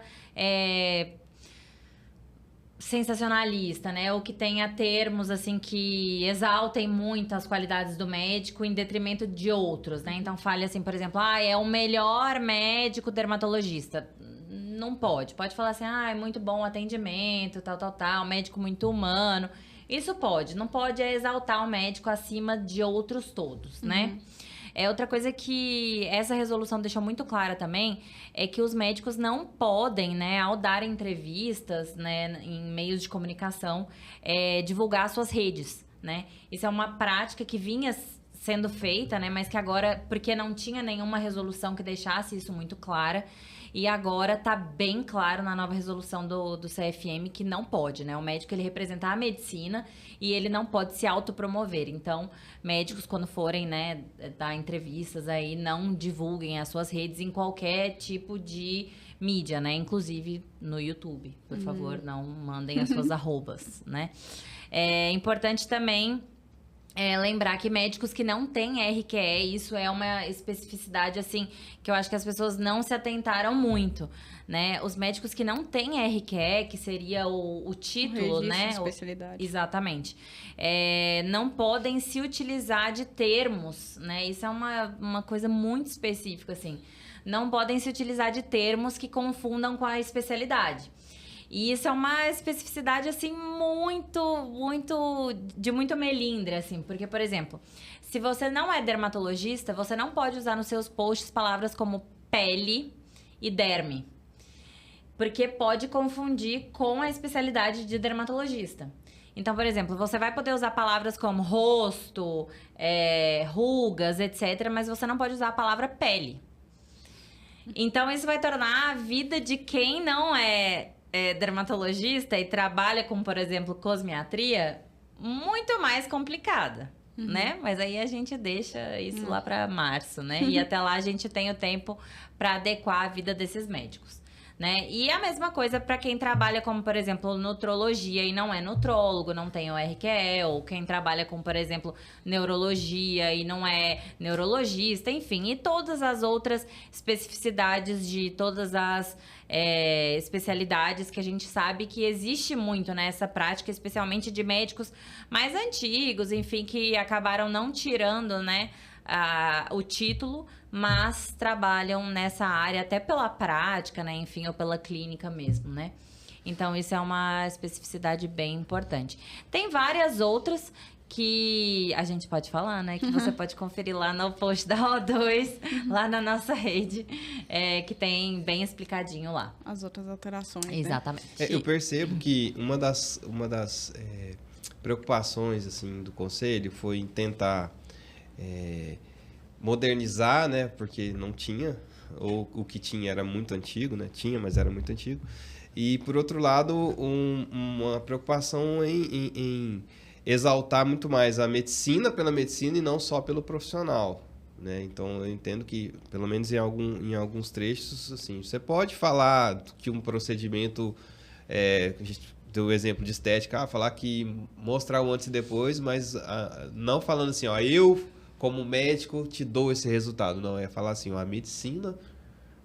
sensacionalista, né? Ou que tenha termos, assim, que exaltem muito as qualidades do médico em detrimento de outros, né? Então, fale assim, por exemplo, é o melhor médico dermatologista. Não pode. Pode falar assim, é muito bom o atendimento, tal, médico muito humano. Isso pode. Não pode exaltar o médico acima de outros todos, né? Outra coisa que essa resolução deixou muito clara também é que os médicos não podem, né, ao dar entrevistas, né, em meios de comunicação, divulgar suas redes, né? Isso é uma prática que vinha sendo feita, né, mas que agora, porque não tinha nenhuma resolução que deixasse isso muito clara, e agora tá bem claro na nova resolução do CFM que não pode, né? O médico, ele representa a medicina e ele não pode se autopromover. Então, médicos, quando forem, né, dar entrevistas aí, não divulguem as suas redes em qualquer tipo de mídia, né? Inclusive no YouTube. Por favor, não mandem as suas arrobas, né? É importante também lembrar que médicos que não têm RQE, isso é uma especificidade, assim, que eu acho que as pessoas não se atentaram muito, né? Os médicos que não têm RQE, que seria o título, né? De especialidade. Exatamente. Não podem se utilizar de termos, né? Isso é uma coisa muito específica, assim. Não podem se utilizar de termos que confundam com a especialidade. E isso é uma especificidade, assim, de muito melindre, assim. Porque, por exemplo, se você não é dermatologista, você não pode usar nos seus posts palavras como pele e derme. Porque pode confundir com a especialidade de dermatologista. Então, por exemplo, você vai poder usar palavras como rosto, rugas, etc. Mas você não pode usar a palavra pele. Então, isso vai tornar a vida de quem não é dermatologista e trabalha com, por exemplo, cosmiatria, muito mais complicada, né? Mas aí a gente deixa isso lá para março, né? E até lá a gente tem o tempo para adequar a vida desses médicos, né? E a mesma coisa para quem trabalha como, por exemplo, nutrologia e não é nutrólogo, não tem o RQE, ou quem trabalha com, por exemplo, neurologia e não é neurologista, enfim, e todas as outras especificidades de todas as especialidades que a gente sabe que existe muito nessa prática, especialmente de médicos mais antigos, enfim, que acabaram não tirando, né, o título, mas trabalham nessa área até pela prática, né, enfim, ou pela clínica mesmo, né? Então, isso é uma especificidade bem importante. Tem várias outras que a gente pode falar, né? Que você pode conferir lá no post da O2, lá na nossa rede, que tem bem explicadinho lá. As outras alterações, Exatamente. né? Eu percebo que uma das preocupações, assim, do Conselho foi em tentar modernizar, né? Porque não tinha, ou o que tinha era muito antigo, né? Tinha, mas era muito antigo. E, por outro lado, uma preocupação em exaltar muito mais a medicina pela medicina e não só pelo profissional, né? Então, eu entendo que, pelo menos em alguns trechos, assim, você pode falar que um procedimento, a gente deu o exemplo de estética, falar que mostrar o antes e depois, mas não falando assim, eu, como médico, te dou esse resultado. Não, é falar assim, a medicina,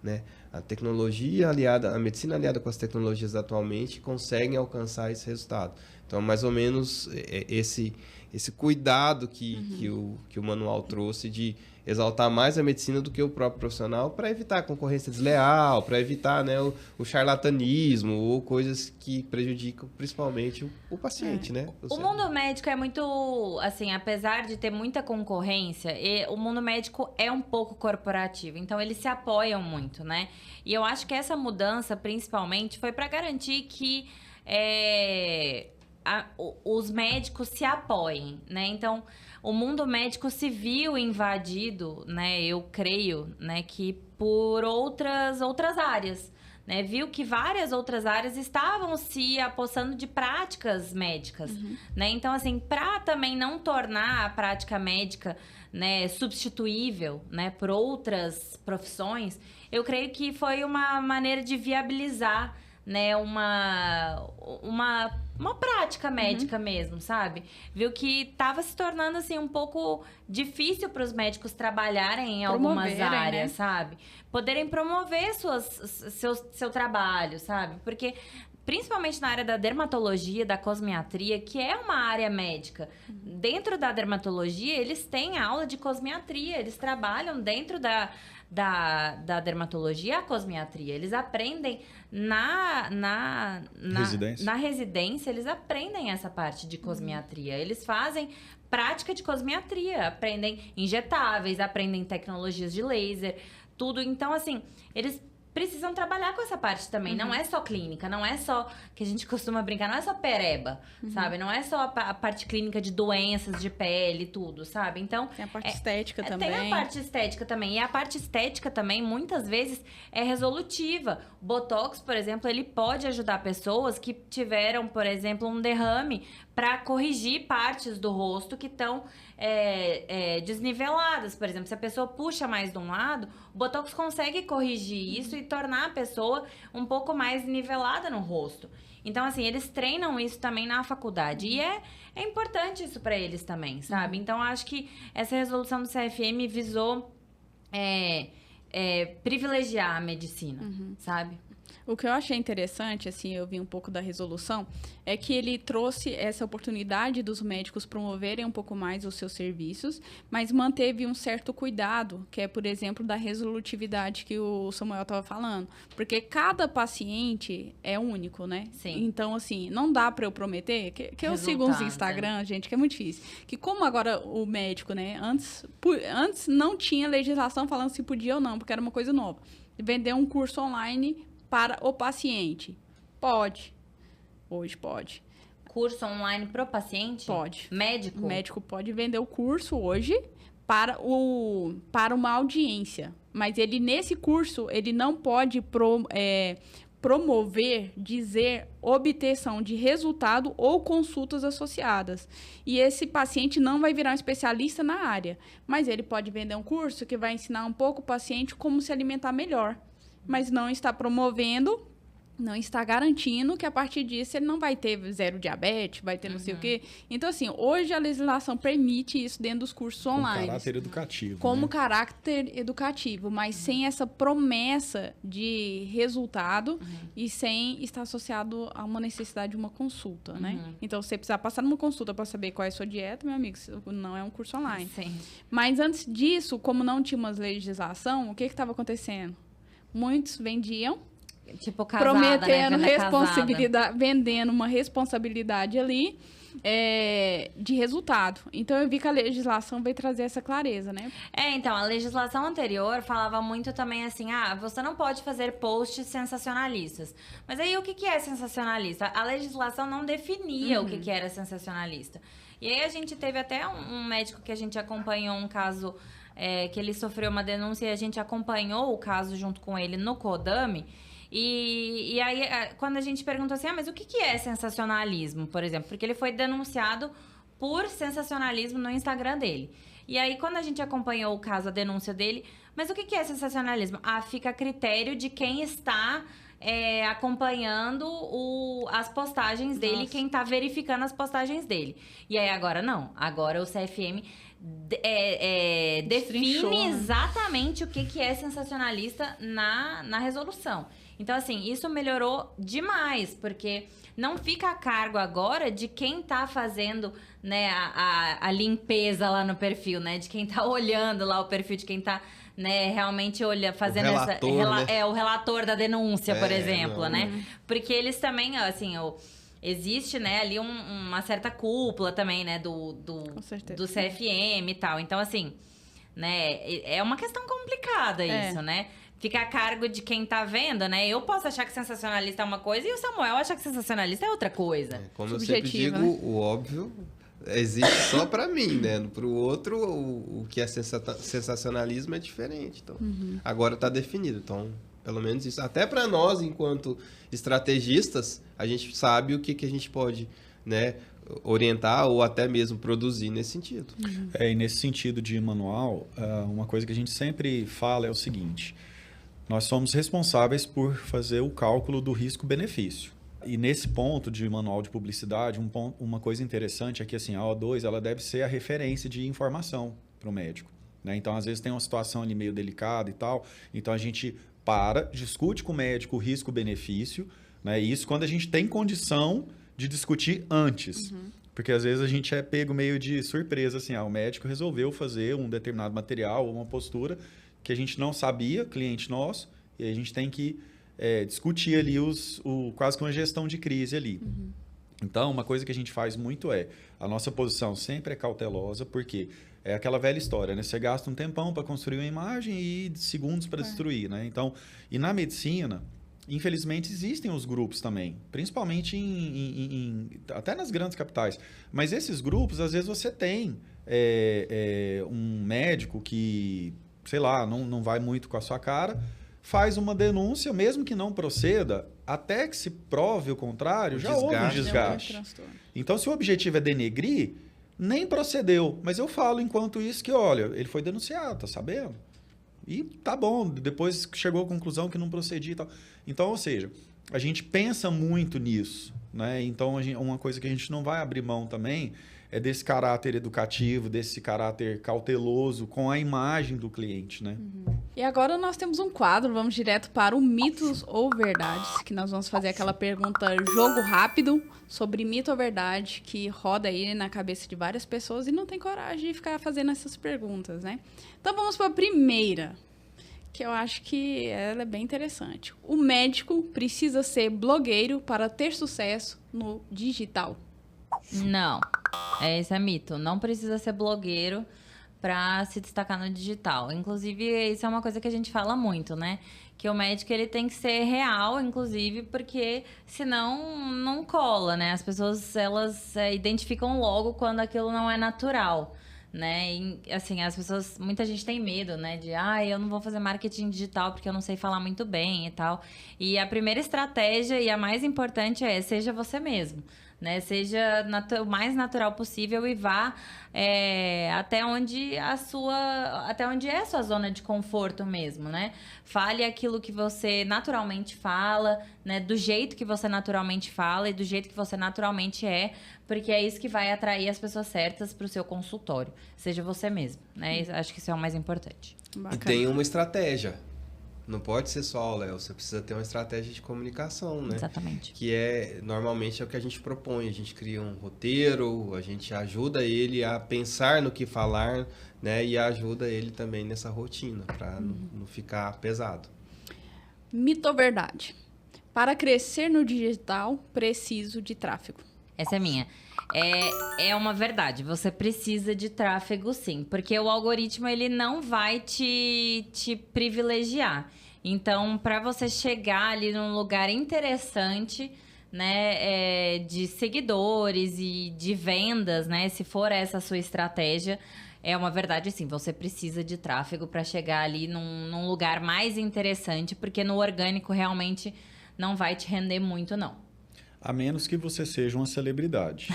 né? A tecnologia aliada, a medicina aliada com as tecnologias atualmente conseguem alcançar esse resultado. Então, mais ou menos esse cuidado que o manual trouxe de exaltar mais a medicina do que o próprio profissional para evitar a concorrência desleal, para evitar, né, o charlatanismo ou coisas que prejudicam principalmente o paciente, né? O mundo médico é muito, assim, apesar de ter muita concorrência, o mundo médico é um pouco corporativo, então eles se apoiam muito, né? E eu acho que essa mudança, principalmente, foi para garantir que os médicos se apoiem, né? Então, o mundo médico se viu invadido, né? Eu creio, né? Que por outras áreas, né? Viu que várias outras áreas estavam se apossando de práticas médicas, né? Então, assim, para também não tornar a prática médica, né, substituível, né, por outras profissões, eu creio que foi uma maneira de viabilizar, né, uma prática médica mesmo, sabe? Viu que estava se tornando, assim, um pouco difícil para os médicos trabalharem em algumas áreas, né? Sabe? Poderem promover seu trabalho, sabe? Porque, principalmente na área da dermatologia, da cosmiatria, que é uma área médica. Dentro da dermatologia, eles têm aula de cosmiatria, eles trabalham dentro da dermatologia a cosmiatria. Eles aprendem na residência, eles aprendem essa parte de cosmiatria. Eles fazem prática de cosmiatria, aprendem injetáveis, aprendem tecnologias de laser, tudo. Então, assim, eles precisam trabalhar com essa parte também. Não é só clínica, não é só, que a gente costuma brincar, não é só pereba, sabe? Não é só a parte clínica de doenças de pele, tudo, sabe? Então... Tem a parte estética também. Tem a parte estética também. E a parte estética também, muitas vezes, é resolutiva. O Botox, por exemplo, ele pode ajudar pessoas que tiveram, por exemplo, um derrame para corrigir partes do rosto que estão desniveladas. Por exemplo, se a pessoa puxa mais de um lado, o Botox consegue corrigir isso e tornar a pessoa um pouco mais nivelada no rosto. Então, assim, eles treinam isso também na faculdade. E é importante isso para eles também, sabe? Então, acho que essa resolução do CFM visou privilegiar a medicina, sabe? O que eu achei interessante, assim, eu vi um pouco da resolução, é que ele trouxe essa oportunidade dos médicos promoverem um pouco mais os seus serviços, mas manteve um certo cuidado, que é, por exemplo, da resolutividade que o Samuel estava falando. Porque cada paciente é único, né? Sim. Então, assim, não dá para eu prometer, que eu sigo uns Instagram, gente, que é muito difícil. Que como agora o médico, né, antes não tinha legislação falando se podia ou não, porque era uma coisa nova. Vender um curso online para o paciente. Pode. Hoje pode. Curso online pro paciente? Pode. Médico? O médico pode vender o curso hoje para uma audiência. Mas ele, nesse curso, ele não pode promover, dizer, obtenção de resultado ou consultas associadas. E esse paciente não vai virar um especialista na área. Mas ele pode vender um curso que vai ensinar um pouco o paciente como se alimentar melhor. Mas não está promovendo, não está garantindo que a partir disso ele não vai ter zero diabetes, vai ter não sei o quê. Então, assim, hoje a legislação permite isso dentro dos cursos online. Como caráter educativo. Como caráter educativo, mas sem essa promessa de resultado e sem estar associado a uma necessidade de uma consulta, né? Então, você precisa passar numa consulta para saber qual é a sua dieta, meu amigo, não é um curso online. Sim. Mas antes disso, como não tinha uma legislação, o que estava acontecendo? Muitos vendiam, tipo casada, prometendo né? responsabilidade, vendendo uma responsabilidade ali de resultado. Então, eu vi que a legislação veio trazer essa clareza, né? Então, a legislação anterior falava muito também assim, você não pode fazer posts sensacionalistas. Mas aí, o que é sensacionalista? A legislação não definia o que era sensacionalista. E aí, a gente teve até um médico que a gente acompanhou um caso... que ele sofreu uma denúncia e a gente acompanhou o caso junto com ele no CODAME. E aí, quando a gente perguntou assim, mas o que é sensacionalismo, por exemplo? Porque ele foi denunciado por sensacionalismo no Instagram dele. E aí, quando a gente acompanhou o caso, a denúncia dele, mas o que é sensacionalismo? Fica a critério de quem está... acompanhando as postagens dele, quem tá verificando as postagens dele. E aí agora não. Agora o CFM define exatamente o que é sensacionalista na resolução. Então, assim, isso melhorou demais, porque não fica a cargo agora de quem tá fazendo, né, a limpeza lá no perfil, né? De quem tá olhando lá o perfil, de quem tá... né, realmente fazendo o relator da denúncia, por exemplo, né? Porque eles também, assim, existe, né, ali uma certa cúpula também, né, do CFM e tal. Então, assim, né, é uma questão complicada isso, né? Fica a cargo de quem tá vendo, né? Eu posso achar que sensacionalista é uma coisa e o Samuel acha que sensacionalista é outra coisa. Como eu sempre digo, né? O óbvio existe só para mim, né? Para o outro, o que é sensacionalismo é diferente. Então, agora está definido. Então, pelo menos isso. Até para nós, enquanto estrategistas, a gente sabe o que a gente pode, né, orientar ou até mesmo produzir nesse sentido. E nesse sentido de manual, uma coisa que a gente sempre fala é o seguinte: nós somos responsáveis por fazer o cálculo do risco-benefício. E nesse ponto de manual de publicidade, uma coisa interessante é que assim, a O2 ela deve ser a referência de informação para o médico, né? Então, às vezes tem uma situação ali meio delicada e tal, então a gente discute com o médico o risco-benefício né? E isso quando a gente tem condição de discutir antes. Porque às vezes a gente é pego meio de surpresa, assim, o médico resolveu fazer um determinado material ou uma postura que a gente não sabia, cliente nosso, e aí a gente tem que discutir ali quase que uma gestão de crise ali. Então, uma coisa que a gente faz muito a nossa posição sempre é cautelosa, porque é aquela velha história, né? Você gasta um tempão para construir uma imagem e segundos para destruir, né? Então, e na medicina, infelizmente, existem os grupos também, principalmente até nas grandes capitais. Mas esses grupos, às vezes você tem um médico que, sei lá, não vai muito com a sua cara, faz uma denúncia, mesmo que não proceda, até que se prove o contrário, já houve um desgaste. Então, se o objetivo é denegrir, nem procedeu. Mas eu falo enquanto isso que, olha, ele foi denunciado, tá sabendo? E tá bom, depois chegou à conclusão que não procedia e tal. Então, ou seja, a gente pensa muito nisso, né? Então, uma coisa que a gente não vai abrir mão também é desse caráter educativo, desse caráter cauteloso com a imagem do cliente, né? E agora nós temos um quadro, vamos direto para o mitos ou verdades, que nós vamos fazer aquela pergunta jogo rápido sobre mito ou verdade que roda aí na cabeça de várias pessoas e não tem coragem de ficar fazendo essas perguntas, né? Então vamos para a primeira, que eu acho que ela é bem interessante. O médico precisa ser blogueiro para ter sucesso no digital? Não, esse é mito. Não precisa ser blogueiro para se destacar no digital. Inclusive, isso é uma coisa que a gente fala muito, né? Que o médico ele tem que ser real, inclusive, porque senão não cola, né? As pessoas, elas identificam logo quando aquilo não é natural, né? E, assim, as pessoas, muita gente tem medo, né? De, eu não vou fazer marketing digital porque eu não sei falar muito bem e tal. E a primeira estratégia e a mais importante seja você mesmo. Né? Seja o mais natural possível e vá até onde é a sua zona de conforto mesmo, né? Fale aquilo que você naturalmente fala, né? Do jeito que você naturalmente fala e do jeito que você naturalmente porque é isso que vai atrair as pessoas certas para o seu consultório. Seja você mesmo, né? Acho que isso é o mais importante. Bacana. E tem uma estratégia. Não pode ser só, Léo, você precisa ter uma estratégia de comunicação, né? Exatamente. Que normalmente é o que a gente propõe, a gente cria um roteiro, a gente ajuda ele a pensar no que falar, né? E ajuda ele também nessa rotina, para não ficar pesado. Mito ou verdade? Para crescer no digital, preciso de tráfego. Essa é minha. É uma verdade, você precisa de tráfego sim, porque o algoritmo ele não vai te privilegiar. Então, para você chegar ali num lugar interessante, né, de seguidores e de vendas, né, se for essa a sua estratégia, é uma verdade sim, você precisa de tráfego para chegar ali num lugar mais interessante, porque no orgânico realmente não vai te render muito, não. A menos que você seja uma celebridade.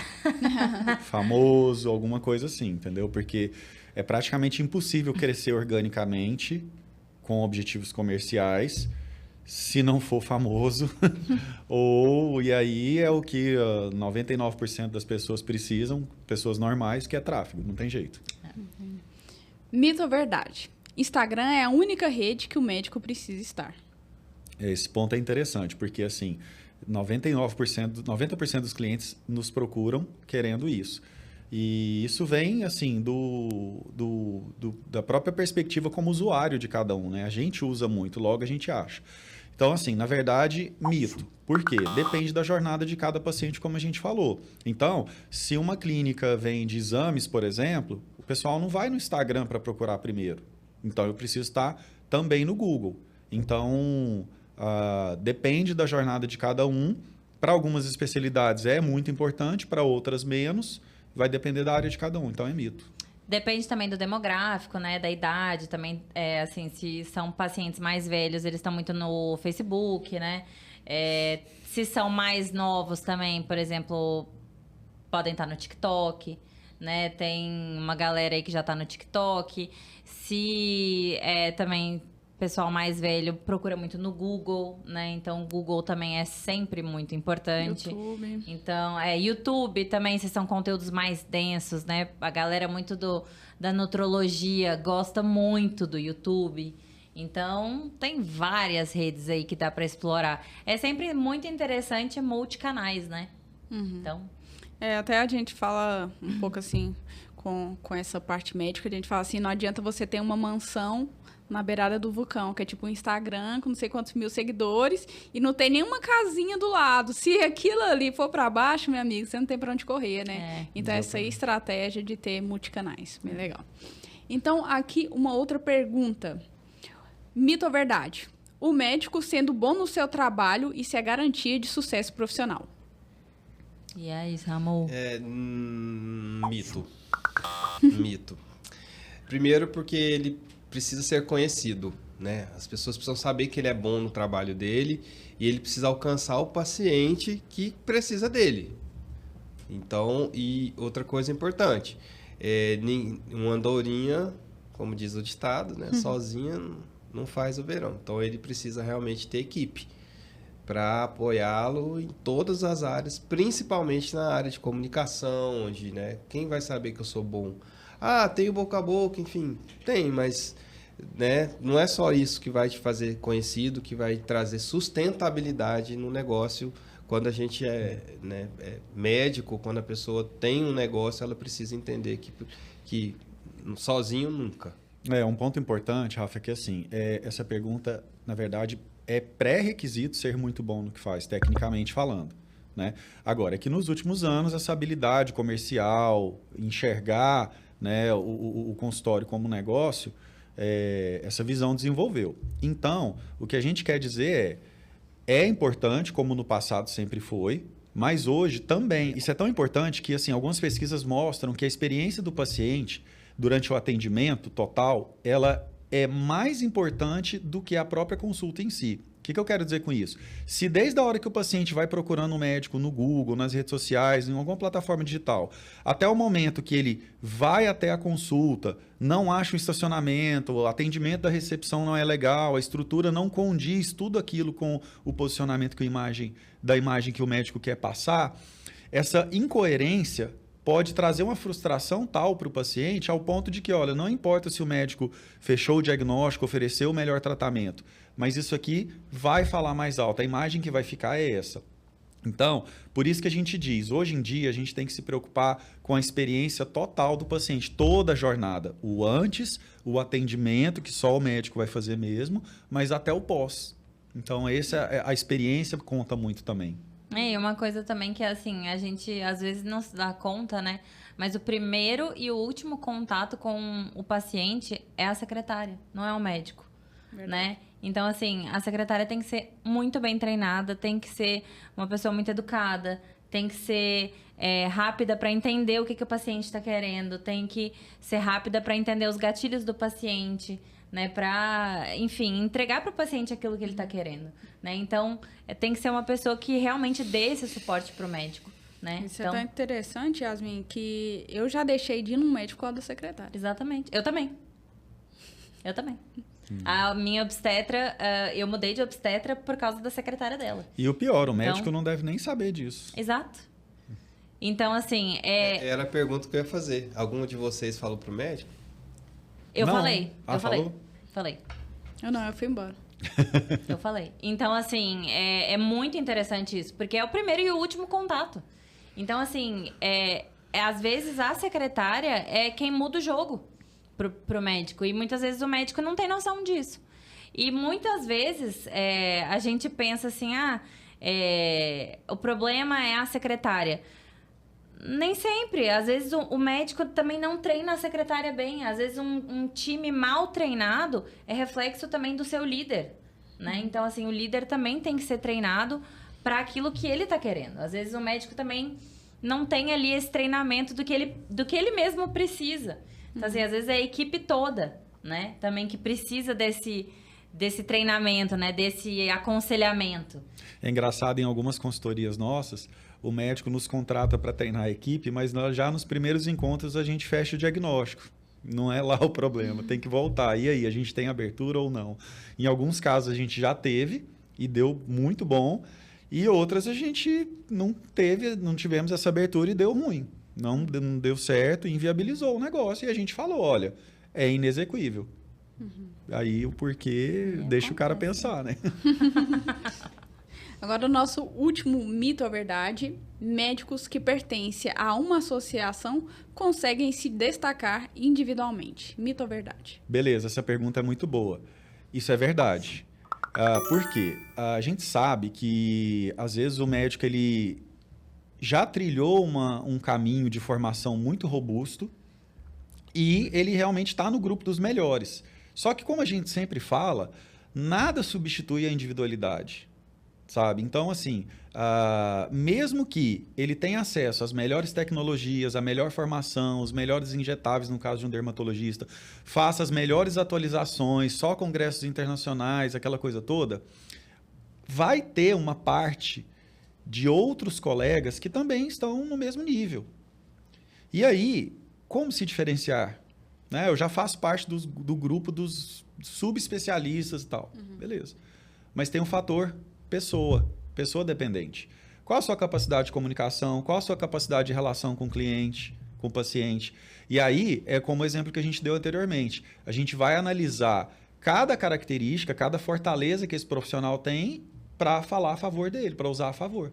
Famoso, alguma coisa assim, entendeu? Porque é praticamente impossível crescer organicamente com objetivos comerciais se não for famoso. E aí é o que 99% das pessoas precisam, pessoas normais, que é tráfego. Não tem jeito. Mito ou verdade? Instagram é a única rede que o médico precisa estar. Esse ponto é interessante, porque assim... 90% dos clientes nos procuram querendo isso. E isso vem, assim, da própria perspectiva como usuário de cada um, né? A gente usa muito, logo a gente acha. Então, assim, na verdade, mito. Por quê? Depende da jornada de cada paciente, como a gente falou. Então, se uma clínica vende exames, por exemplo, o pessoal não vai no Instagram para procurar primeiro. Então, eu preciso estar também no Google. Então... depende da jornada de cada um. Para algumas especialidades é muito importante, para outras menos. Vai depender da área de cada um, então é mito. Depende também do demográfico, né? Da idade também. Assim, se são pacientes mais velhos, eles estão muito no Facebook, né? Se são mais novos também, por exemplo, podem estar no TikTok, né? Tem uma galera aí que já está no TikTok. Se também... pessoal mais velho procura muito no Google, né? Então, o Google também é sempre muito importante. YouTube. Então, YouTube também, se são conteúdos mais densos, né? A galera muito da nutrologia gosta muito do YouTube. Então, tem várias redes aí que dá para explorar. É sempre muito interessante multicanais, né? Então... Até a gente fala um pouco assim, com essa parte médica, a gente fala assim, não adianta você ter uma mansão na beirada do vulcão, que é tipo um Instagram com não sei quantos mil seguidores e não tem nenhuma casinha do lado. Se aquilo ali for para baixo, meu amigo, você não tem para onde correr, né? Então, essa aí é a estratégia de ter multicanais. Bem legal. Então, aqui uma outra pergunta. Mito ou verdade? O médico sendo bom no seu trabalho, isso é garantia de sucesso profissional. E aí, Ramon? Mito. Mito. Primeiro porque ele precisa ser conhecido, né? As pessoas precisam saber que ele é bom no trabalho dele e ele precisa alcançar o paciente que precisa dele. Então, e outra coisa importante, uma andorinha, como diz o ditado, né? Sozinha não faz o verão. Então, ele precisa realmente ter equipe para apoiá-lo em todas as áreas, principalmente na área de comunicação, onde, né, quem vai saber que eu sou bom? Ah, tenho boca a boca, enfim, tem, mas, né, não é só isso que vai te fazer conhecido, que vai trazer sustentabilidade no negócio. Quando a gente é médico, quando a pessoa tem um negócio, ela precisa entender que sozinho nunca. Um ponto importante, Rafa, é que assim, essa pergunta, na verdade, é pré-requisito ser muito bom no que faz, tecnicamente falando, né? Agora, é que nos últimos anos, essa habilidade comercial, enxergar, né, o consultório como negócio, essa visão desenvolveu. Então, o que a gente quer dizer é importante, como no passado sempre foi, mas hoje também. Isso é tão importante que assim, algumas pesquisas mostram que a experiência do paciente durante o atendimento total, ela é mais importante do que a própria consulta em si. O que eu quero dizer com isso? Se desde a hora que o paciente vai procurando um médico no Google, nas redes sociais, em alguma plataforma digital, até o momento que ele vai até a consulta, não acha um estacionamento, o atendimento da recepção não é legal, a estrutura não condiz tudo aquilo com o posicionamento da imagem que o médico quer passar, essa incoerência pode trazer uma frustração tal para o paciente ao ponto de que, olha, não importa se o médico fechou o diagnóstico, ofereceu o melhor tratamento, mas isso aqui vai falar mais alto, a imagem que vai ficar é essa. Então, por isso que a gente diz, hoje em dia a gente tem que se preocupar com a experiência total do paciente, toda a jornada, o antes, o atendimento, que só o médico vai fazer mesmo, mas até o pós. Então, a experiência conta muito também. E uma coisa também que, assim, a gente às vezes não se dá conta, né? Mas o primeiro e o último contato com o paciente é a secretária, não é o médico, né? Então, assim, a secretária tem que ser muito bem treinada, tem que ser uma pessoa muito educada, tem que ser rápida para entender o que o paciente está querendo, tem que ser rápida para entender os gatilhos do paciente, né, para, enfim, entregar para o paciente aquilo que ele está querendo, né? Então, tem que ser uma pessoa que realmente dê esse suporte para o médico, né? Isso é tão interessante, Yasmin, que eu já deixei de ir num médico com a da secretária. Exatamente. Eu também. A minha obstetra, eu mudei de obstetra por causa da secretária dela. E o pior, o médico não deve nem saber disso. Exato. Então, assim, Era a pergunta que eu ia fazer. Algum de vocês falou pro médico? Eu Não. falei. Falou? Falei. Eu fui embora. Eu falei. Então, assim, é muito interessante isso, porque é o primeiro e o último contato. Então, assim, às vezes a secretária é quem muda o jogo pro médico. E muitas vezes o médico não tem noção disso. E muitas vezes a gente pensa assim, o problema é a secretária. Nem sempre. Às vezes o médico também não treina a secretária bem. Às vezes um time mal treinado é reflexo também do seu líder, né? Então, assim, o líder também tem que ser treinado para aquilo que ele tá querendo. Às vezes o médico também não tem ali esse treinamento do que ele mesmo precisa. Então, assim, às vezes é a equipe toda, né? Também que precisa desse treinamento, né? Desse aconselhamento. É engraçado, em algumas consultorias nossas, o médico nos contrata para treinar a equipe, mas já nos primeiros encontros a gente fecha o diagnóstico. Não é lá o problema, tem que voltar. E aí, a gente tem abertura ou não? Em alguns casos a gente já teve e deu muito bom, e outras a gente não tivemos essa abertura e deu ruim. Não deu certo, inviabilizou o negócio e a gente falou, olha, é inexequível. Aí o porquê deixa o cara pensar, né? Agora, o nosso último mito ou verdade: médicos que pertencem a uma associação conseguem se destacar individualmente. Mito ou verdade? Beleza, essa pergunta é muito boa. Isso é verdade. Por quê? A gente sabe que, às vezes, o médico ele já trilhou um caminho de formação muito robusto e ele realmente está no grupo dos melhores. Só que, como a gente sempre fala, nada substitui a individualidade, sabe? Então, assim, mesmo que ele tenha acesso às melhores tecnologias, à melhor formação, os melhores injetáveis, no caso de um dermatologista, faça as melhores atualizações, só congressos internacionais, aquela coisa toda, vai ter uma parte de outros colegas que também estão no mesmo nível. E aí, como se diferenciar? Né? Eu já faço parte do grupo dos subespecialistas e tal. Beleza. Mas tem um fator pessoa dependente. Qual a sua capacidade de comunicação? Qual a sua capacidade de relação com o cliente, com o paciente? E aí, é como o exemplo que a gente deu anteriormente. A gente vai analisar cada característica, cada fortaleza que esse profissional tem para falar a favor dele, para usar a favor.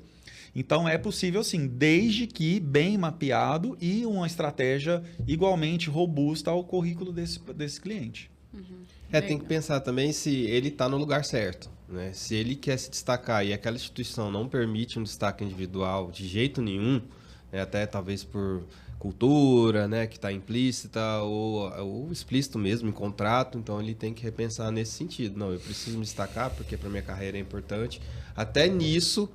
Então, é possível sim, desde que bem mapeado e uma estratégia igualmente robusta ao currículo desse cliente. Tem que pensar também se ele está no lugar certo, né? Se ele quer se destacar e aquela instituição não permite um destaque individual de jeito nenhum, né? Até talvez por cultura, né? Que está implícita ou explícito mesmo em contrato, então ele tem que repensar nesse sentido. Não, eu preciso me destacar porque para minha carreira é importante. Até nisso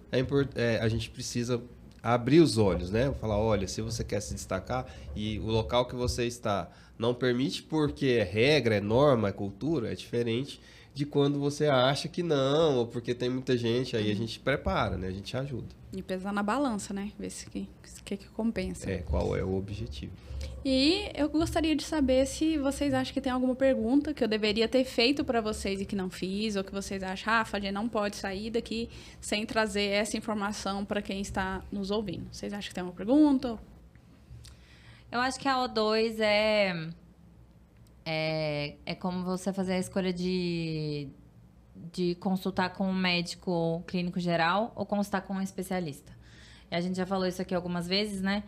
a gente precisa abrir os olhos, né? Falar, olha, se você quer se destacar e o local que você está não permite porque é regra, é norma, é cultura, é diferente de quando você acha que não, ou porque tem muita gente, aí a gente prepara, né? A gente ajuda. E pesar na balança, né? Ver se que compensa. Qual é o objetivo. E eu gostaria de saber se vocês acham que tem alguma pergunta que eu deveria ter feito para vocês e que não fiz, ou que vocês acham, a gente não pode sair daqui sem trazer essa informação para quem está nos ouvindo. Vocês acham que tem uma pergunta? Eu acho que a O2 é como você fazer a escolha de consultar com um médico clínico geral ou consultar com um especialista. E a gente já falou isso aqui algumas vezes, né?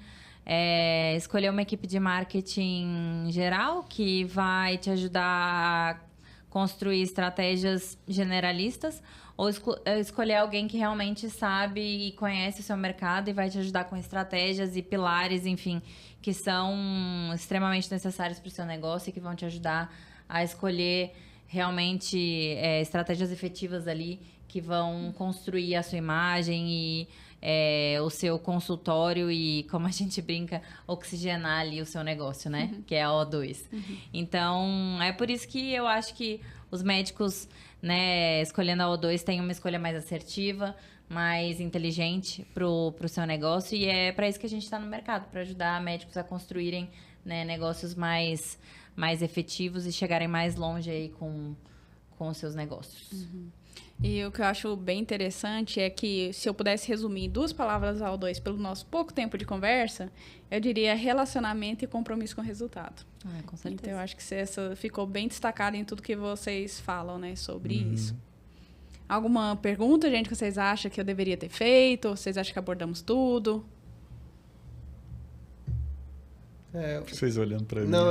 Escolher uma equipe de marketing geral que vai te ajudar a construir estratégias generalistas ou escolher alguém que realmente sabe e conhece o seu mercado e vai te ajudar com estratégias e pilares, enfim, que são extremamente necessários para o seu negócio e que vão te ajudar a escolher realmente estratégias efetivas ali que vão construir a sua imagem e o seu consultório e, como a gente brinca, oxigenar ali o seu negócio, né? Que é a O2. Então, é por isso que eu acho que os médicos, né, escolhendo a O2, têm uma escolha mais assertiva, mais inteligente pro seu negócio. E é para isso que a gente está no mercado, para ajudar médicos a construírem, né, negócios mais efetivos e chegarem mais longe aí com os seus negócios. E o que eu acho bem interessante é que, se eu pudesse resumir em 2 palavras ao 2 pelo nosso pouco tempo de conversa, eu diria relacionamento e compromisso com o resultado. Com certeza. Então, eu acho que essa ficou bem destacada em tudo que vocês falam, né, sobre isso. Alguma pergunta, gente, que vocês acham que eu deveria ter feito? Ou vocês acham que abordamos tudo? Vocês olhando para mim. Não,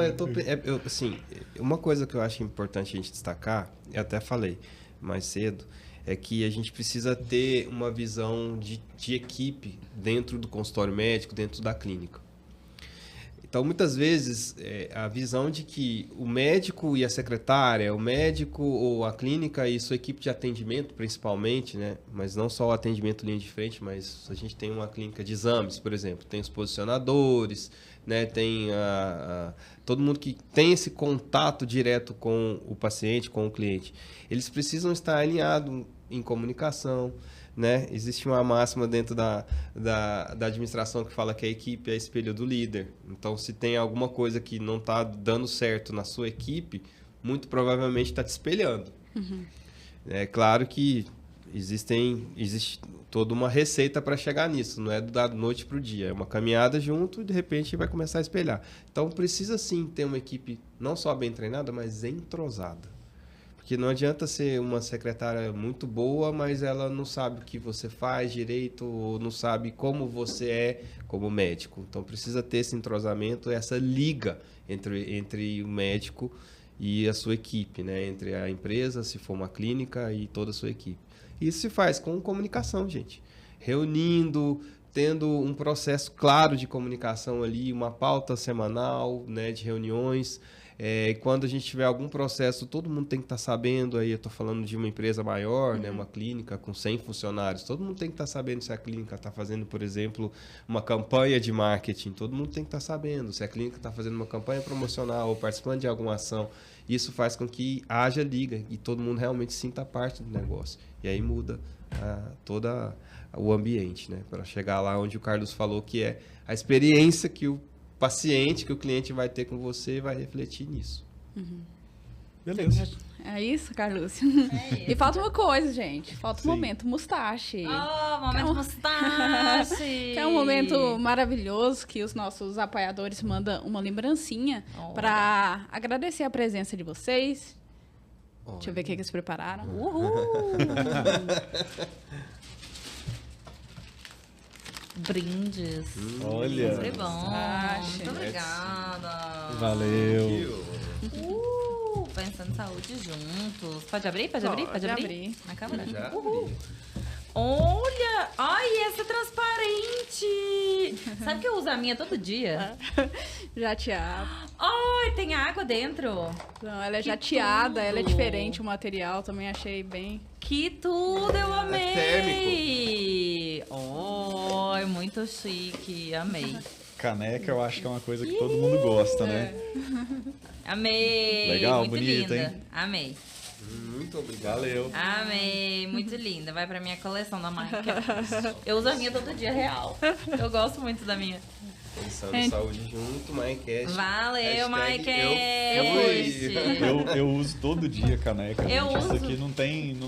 assim, uma coisa que eu acho importante a gente destacar, eu até falei mais cedo, é que a gente precisa ter uma visão de equipe dentro do consultório médico, dentro da clínica. Então, muitas vezes, a visão de que o médico e a secretária, o médico ou a clínica e sua equipe de atendimento, principalmente, né? Mas não só o atendimento linha de frente, mas a gente tem uma clínica de exames, por exemplo, tem os posicionadores, né? Tem todo mundo que tem esse contato direto com o paciente, com o cliente. Eles precisam estar alinhados em comunicação, né? Existe uma máxima dentro da administração que fala que a equipe é espelho do líder. Então, se tem alguma coisa que não está dando certo na sua equipe, muito provavelmente está te espelhando. É claro que existe toda uma receita para chegar nisso, não é da noite para o dia, é uma caminhada junto e de repente vai começar a espelhar. Então precisa sim ter uma equipe não só bem treinada, mas entrosada. Porque não adianta ser uma secretária muito boa, mas ela não sabe o que você faz direito, ou não sabe como você é como médico. Então precisa ter esse entrosamento, essa liga entre o médico e a sua equipe, né? Entre a empresa, se for uma clínica, e toda a sua equipe. Isso se faz com comunicação, gente. Reunindo, tendo um processo claro de comunicação ali, uma pauta semanal, né, de reuniões. Quando a gente tiver algum processo, todo mundo tem que estar sabendo. Aí eu estou falando de uma empresa maior, né, uma clínica com 100 funcionários. Todo mundo tem que estar sabendo se a clínica está fazendo, por exemplo, uma campanha de marketing. Todo mundo tem que estar sabendo se a clínica está fazendo uma campanha promocional ou participando de alguma ação. Isso faz com que haja liga e todo mundo realmente sinta parte do negócio. E aí muda todo o ambiente, né? Para chegar lá onde o Carlos falou, que é a experiência que o paciente, que o cliente vai ter com você, vai refletir nisso. Beleza. É isso, Carlúcio? É isso. E falta uma coisa, gente. Falta Sim. o momento mustache. Oh, momento mustache! Que é um momento maravilhoso que os nossos apoiadores mandam uma lembrancinha Olha. para agradecer a presença de vocês. Deixa eu ver o que eles prepararam. Uhul! Brindes. Olha. Sempre bom. Mustache. Muito obrigada. Valeu. Pensando em saúde juntos. Pode abrir? Pode abrir? Pode Pode abrir? abrir. Na câmera? Já? Olha! Ai, essa é transparente! Sabe que eu uso a minha todo dia? Jateado. Ai, tem água dentro. Não, ela é Que jateada, ela é tudo. diferente o material, também achei bem. Que tudo, eu amei! térmico. Ai, muito chique, amei. Caneca eu acho que é uma coisa que todo mundo gosta, né? Amei! Legal, muito bonita, linda. hein? Amei. Muito obrigado. Valeu. Amei, muito linda. Vai pra minha coleção da marca. Eu uso a minha todo dia, real. Eu gosto muito da minha. Pensando em saúde junto, Mindcast. Valeu, Hashtag Mindcast. Eu uso todo dia caneca. Eu gente. Isso uso. aqui não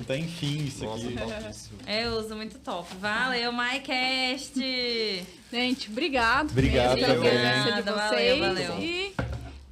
tem fim, isso Nossa, aqui. topíssimo. Eu uso muito top. Valeu, Mindcast. Gente, obrigado. Obrigado mesmo pela também. presença de Obrigada, vocês. valeu. E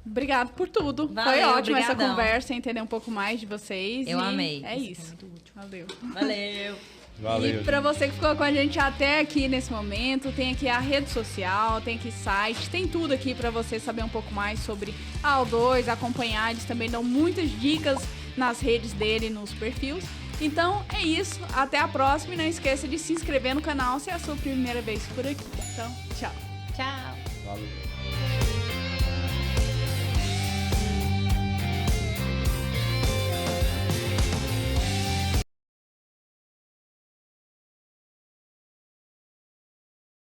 obrigado por tudo. Foi Valeu, ótima essa brigadão. conversa, entender um pouco mais de vocês. Eu e amei. É Isso isso. foi muito útil. Valeu. Valeu. Valeu. E pra você que ficou com a gente até aqui nesse momento, tem aqui a rede social, tem aqui site, tem tudo aqui pra você saber um pouco mais sobre a O2, acompanhar. Eles também dão muitas dicas nas redes dele, nos perfis. Então é isso, até a próxima e não esqueça de se inscrever no canal se é a sua primeira vez por aqui. Então, tchau. Tchau. Valeu.